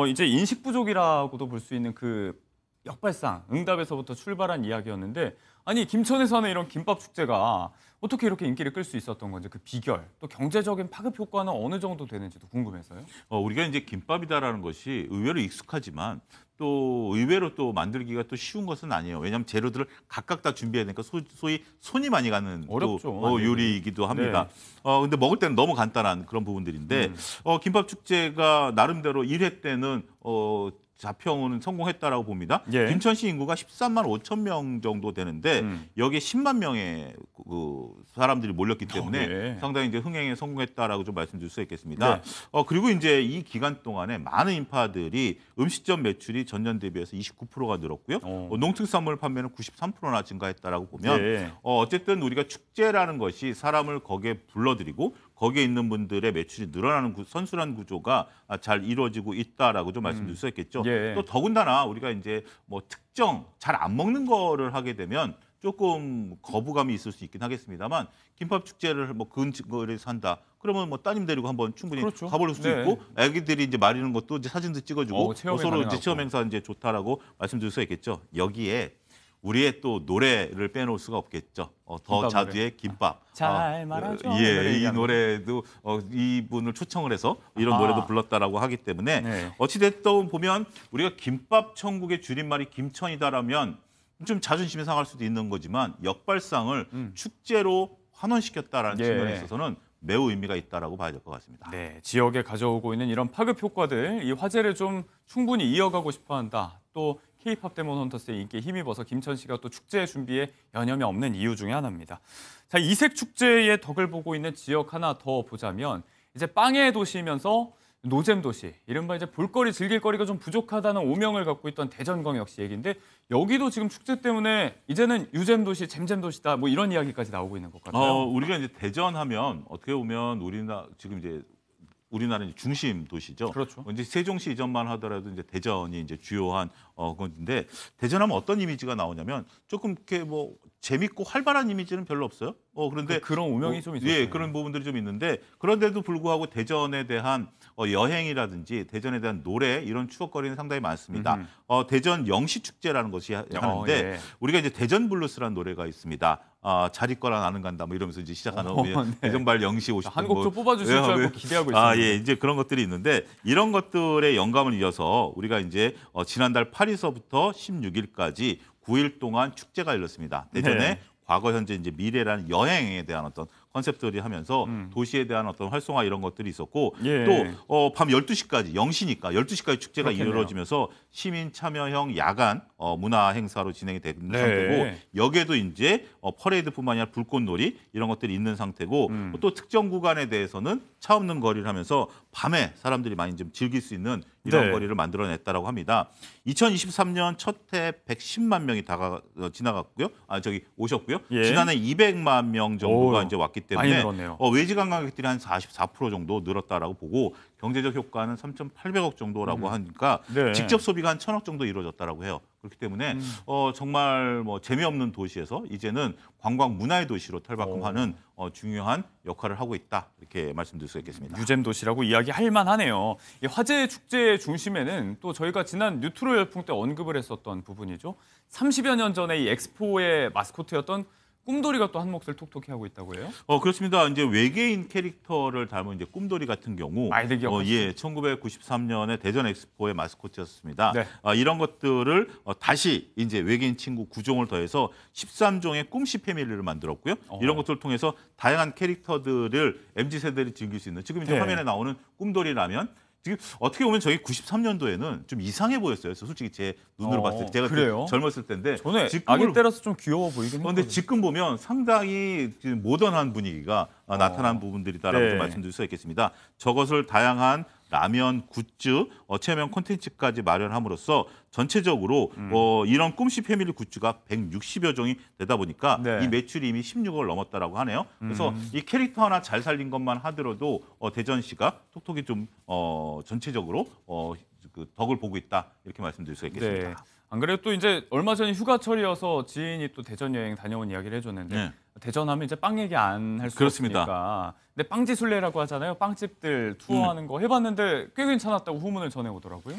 이제 인식 부족이라고도 볼 수 있는 그 역발상, 응답에서부터 출발한 이야기였는데 아니 김천에서 하는 이런 김밥 축제가 어떻게 이렇게 인기를 끌 수 있었던 건지 그 비결, 또 경제적인 파급 효과는 어느 정도 되는지도 궁금해서요. 우리가 이제 김밥이다라는 것이 의외로 익숙하지만 또 의외로 또 만들기가 또 쉬운 것은 아니에요. 왜냐하면 재료들을 각각 다 준비해야 되니까 소위 손이 많이 가는 어렵죠, 또 만들기. 요리이기도 합니다. 근데 먹을 때는 너무 간단한 그런 부분들인데 김밥 축제가 나름대로 1회 때는 자평은 성공했다라고 봅니다. 예. 김천시 인구가 13만 5천 명 정도 되는데 여기에 10만 명의 그 사람들이 몰렸기 때문에 네. 상당히 이제 흥행에 성공했다라고 좀 말씀드릴 수 있겠습니다. 네. 그리고 이제 이 기간 동안에 많은 인파들이 음식점 매출이 전년 대비해서 29%가 늘었고요. 농특산물 판매는 93%나 증가했다라고 보면 네. 어쨌든 우리가 축제라는 것이 사람을 거기에 불러들이고 거기에 있는 분들의 매출이 늘어나는 선순환 구조가 잘 이루어지고 있다라고 좀 말씀드릴 수 있겠죠. 예. 또 더군다나 우리가 이제 뭐 특정 잘 안 먹는 거를 하게 되면 조금 거부감이 있을 수 있긴 하겠습니다만 김밥 축제를 뭐 근거리에서 한다. 그러면 뭐 따님 데리고 한번 충분히 그렇죠. 가볼 수도 네. 있고 애기들이 이제 마리는 것도 이제 사진도 찍어주고 체험이 서로 이제 가능하고. 체험 행사 이제 좋다라고 말씀드릴 수 있겠죠. 여기에 우리의 또 노래를 빼놓을 수가 없겠죠. 더 김밥 자두의 김밥. 잘 말하죠. 노래 예, 이 얘기하는 노래도 이분을 초청을 해서 이런 아하. 노래도 불렀다라고 하기 때문에 네. 어찌됐든 보면 우리가 김밥 천국의 줄임말이 김천이다라면 좀 자존심이 상할 수도 있는 거지만 역발상을 축제로 환원시켰다라는 예. 측면에 있어서는 매우 의미가 있다라고 봐야 될 것 같습니다. 네, 지역에 가져오고 있는 이런 파급 효과들, 이 화제를 좀 충분히 이어가고 싶어한다. 또 K-팝 데몬 헌터스의 인기에 힘입어서 김천시가 또 축제 준비에 여념이 없는 이유 중에 하나입니다. 자, 이색 축제의 덕을 보고 있는 지역 하나 더 보자면 이제 빵의 도시이면서 노잼 도시, 이른바 이제 볼거리, 즐길거리가 좀 부족하다는 오명을 갖고 있던 대전광역시 얘기인데 여기도 지금 축제 때문에 이제는 유잼 도시, 잼잼 도시다 뭐 이런 이야기까지 나오고 있는 것 같아요. 우리가 이제 대전하면 어떻게 보면 지금 이제 우리나라의 중심 도시죠. 그렇죠. 이제 세종시 이전만 하더라도 이제 대전이 이제 주요한 건데 대전하면 어떤 이미지가 나오냐면 조금 이렇게 뭐 재밌고 활발한 이미지는 별로 없어요. 그런데 그런 오명이 좀 있었어요. 예, 그런 부분들이 좀 있는데 그런데도 불구하고 대전에 대한 여행이라든지 대전에 대한 노래 이런 추억거리는 상당히 많습니다. 대전 영시축제라는 것이 하는데 예. 우리가 이제 대전 블루스라는 노래가 있습니다. 잘 있거나 나는 간다 뭐 이러면서 이제 시작하는 네. 대전발 영시 50분 한 곡 좀 뽑아주실 줄 알고 기대하고 있습니다. 예, 이제 그런 것들이 있는데 이런 것들의 영감을 이어서 우리가 이제 지난달 8일서부터 16일까지 9일 동안 축제가 열렸습니다. 대전에 네. 과거, 현재, 이제 미래라는 여행에 대한 어떤 컨셉들이 하면서 도시에 대한 어떤 활성화 이런 것들이 있었고 예. 또 밤 12시까지 영시니까 12시까지 축제가 그렇겠네요. 이루어지면서 시민 참여형 야간 문화 행사로 진행이 된 네. 상태고 여기에도 이제 퍼레이드뿐만 아니라 불꽃놀이 이런 것들이 있는 상태고 또 특정 구간에 대해서는 차 없는 거리를 하면서 밤에 사람들이 많이 좀 즐길 수 있는 이런 네. 거리를 만들어냈다라고 합니다. 2023년 첫 해 110만 명이 지나갔고요. 오셨고요. 예. 지난해 200만 명 정도가 오, 이제 왔기 많이 때문에 늘었네요. 외지 관광객들이 한 44% 정도 늘었다라고 보고 경제적 효과는 3,800억 정도라고 하니까 네. 직접 소비가 한 1,000억 정도 이루어졌다라고 해요. 그렇기 때문에 정말 뭐 재미없는 도시에서 이제는 관광 문화의 도시로 탈바꿈하는 중요한 역할을 하고 있다. 이렇게 말씀드릴 수 있겠습니다. 유잼 도시라고 이야기할 만하네요. 이 화재 축제의 중심에는 또 저희가 지난 뉴트로 열풍 때 언급을 했었던 부분이죠. 30여 년 전에 이 엑스포의 마스코트였던 꿈돌이가 또 한 몫을 톡톡히 하고 있다고 해요? 그렇습니다. 이제 외계인 캐릭터를 닮은 이제 꿈돌이 같은 경우, 많이들 기억하시죠? 1993년에 대전 엑스포의 마스코트였습니다. 네. 이런 것들을 다시 이제 외계인 친구 9종을 더해서 13종의 꿈씨 패밀리를 만들었고요. 이런 것들을 통해서 다양한 캐릭터들을 MZ 세대들이 즐길 수 있는 지금 이제 네. 화면에 나오는 꿈돌이라면. 지금 어떻게 보면 저희 93년도에는 좀 이상해 보였어요. 솔직히 제 눈으로 봤을 때 제가 그래요? 젊었을 때인데 저는 아기 때라서 좀 귀여워 보이긴 그런데 했거든요. 지금 보면 상당히 지금 모던한 분위기가 나타난 부분들이다라고 네. 좀 말씀드릴 수 있겠습니다. 저것을 다양한 라면, 굿즈, 체험 콘텐츠까지 마련함으로써 전체적으로 이런 꿈씨 패밀리 굿즈가 160여 종이 되다 보니까 네. 이 매출이 이미 16억을 넘었다라고 하네요. 그래서 이 캐릭터 하나 잘 살린 것만 하더라도 대전시가 톡톡이 좀 전체적으로 그 덕을 보고 있다 이렇게 말씀드릴 수 있겠습니다. 네. 안 그래도 또 이제 얼마 전에 휴가철이어서 지인이 또 대전 여행 다녀온 이야기를 해줬는데 네. 대전 하면 이제 빵 얘기 안 할 수 그렇습니다. 없으니까. 근데 빵지순례라고 하잖아요. 빵집들 투어하는 거 해봤는데 꽤 괜찮았다고 후문을 전해오더라고요.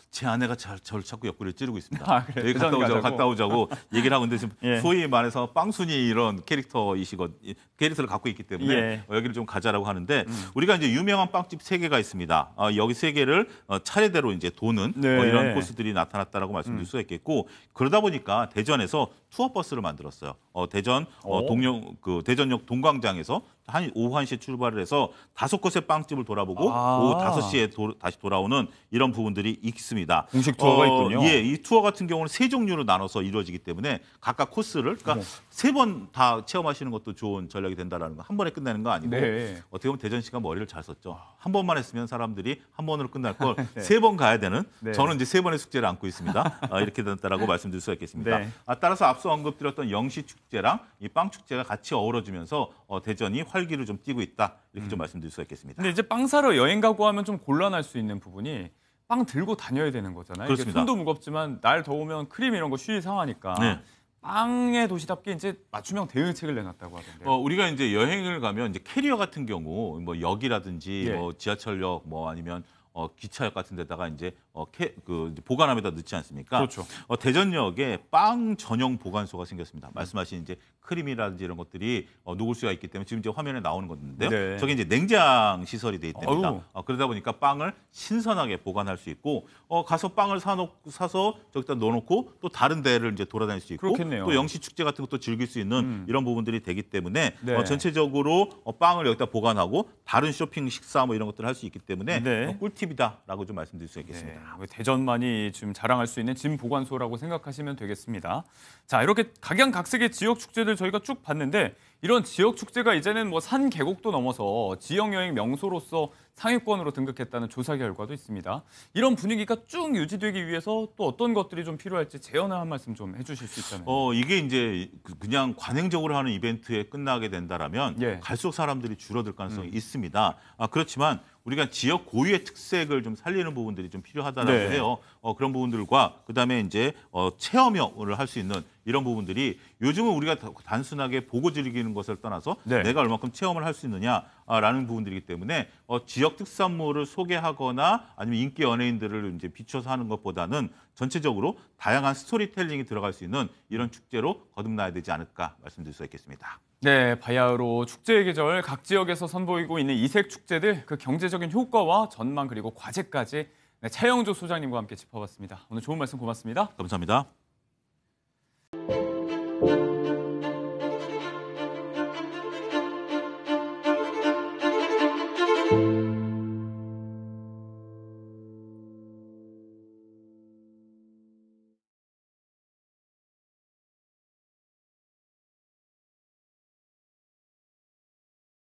제 아내가 저를 자꾸 옆구리를 찌르고 있습니다. 아, 그래요? 여기 대전 가자고? 갔다 오자고 얘기를 하고 있는데 지금 예. 소위 말해서 빵순이 이런 캐릭터를 갖고 있기 때문에 예. 여기를 좀 가자라고 하는데 우리가 이제 유명한 빵집 3개가 있습니다. 여기 3개를 차례대로 이제 도는 네. 이런 코스들이 나타났다라고 말씀드릴 수가 있겠고 그러다 보니까 대전에서 투어버스를 만들었어요. 대전역 동광장에서 오후 1시에 출발을 해서 5곳의 빵집을 돌아보고 오후 5시에 다시 돌아오는 이런 부분들이 있습니다. 공식 투어가 있군요. 예, 이 투어 같은 경우는 3종류로 나눠서 이루어지기 때문에 각각 코스를 그러니까 3번 다 체험하시는 것도 좋은 전략이 된다라는 거. 한 번에 끝내는 거 아니고 네. 어떻게 보면 대전시가 머리를 잘 썼죠. 한 번만 했으면 사람들이 한 번으로 끝날 걸 3번 가야 되는 네. 저는 이제 3번의 숙제를 안고 있습니다. 이렇게 됐다라고 말씀드릴 수가 있겠습니다. 네. 따라서 앞서 언급드렸던 영시축제랑 이 빵축제가 같이 어우러지면서 대전이 활기를 좀 띠고 있다. 이렇게 좀 말씀드릴 수가 있겠습니다. 근데 이제 빵 사러 여행 가고 하면 좀 곤란할 수 있는 부분이 빵 들고 다녀야 되는 거잖아요. 이게 그렇습니다. 손도 무겁지만 날 더우면 크림 이런 거 쉬이 상하니까 네. 빵의 도시답게 이제 맞춤형 대응책을 내놨다고 하던데요. 우리가 이제 여행을 가면 이제 캐리어 같은 경우 뭐 역이라든지 예. 뭐 지하철역 뭐 아니면 기차역 같은 데다가 이제 이제 보관함에다 넣지 않습니까? 그렇죠. 대전역에 빵 전용 보관소가 생겼습니다. 말씀하신 이제 크림이라든지 이런 것들이 녹을 수가 있기 때문에 지금 이제 화면에 나오는 건데요. 네. 저게 이제 냉장 시설이 돼 있답니다. 어우. 그러다 보니까 빵을 신선하게 보관할 수 있고 가서 빵을 사서 저기다 넣어놓고 또 다른 데를 이제 돌아다닐 수 있고 그렇겠네요. 또 영시 축제 같은 것도 즐길 수 있는 이런 부분들이 되기 때문에 네. 전체적으로 빵을 여기다 보관하고 다른 쇼핑, 식사 뭐 이런 것들을 할 수 있기 때문에 네. 꿀팁이다라고 좀 말씀드릴 수 있겠습니다. 네, 대전만이 지금 자랑할 수 있는 짐 보관소라고 생각하시면 되겠습니다. 자, 이렇게 각양각색의 지역 축제들 저희가 쭉 봤는데 이런 지역 축제가 이제는 뭐 산 계곡도 넘어서 지역 여행 명소로서 상위권으로 등극했다는 조사 결과도 있습니다. 이런 분위기가 쭉 유지되기 위해서 또 어떤 것들이 좀 필요할지 재현을 한 말씀 좀 해주실 수 있잖아요. 이게 이제 그냥 관행적으로 하는 이벤트에 끝나게 된다라면 예. 갈수록 사람들이 줄어들 가능성이 있습니다. 그렇지만 우리가 지역 고유의 특색을 좀 살리는 부분들이 좀 필요하다라고 네. 해요. 그런 부분들과 그다음에 이제 체험을 할 수 있는 이런 부분들이 요즘은 우리가 단순하게 보고 즐기는 것을 떠나서 네. 내가 얼마큼 체험을 할 수 있느냐라는 부분들이기 때문에 지역 특산물을 소개하거나 아니면 인기 연예인들을 이제 비춰서 하는 것보다는 전체적으로 다양한 스토리텔링이 들어갈 수 있는 이런 축제로 거듭나야 되지 않을까 말씀드릴 수 있겠습니다. 네, 바야흐로 축제의 계절 각 지역에서 선보이고 있는 이색 축제들 그 경제적인 효과와 전망 그리고 과제까지 차영조 소장님과 함께 짚어봤습니다. 오늘 좋은 말씀 고맙습니다. 감사합니다.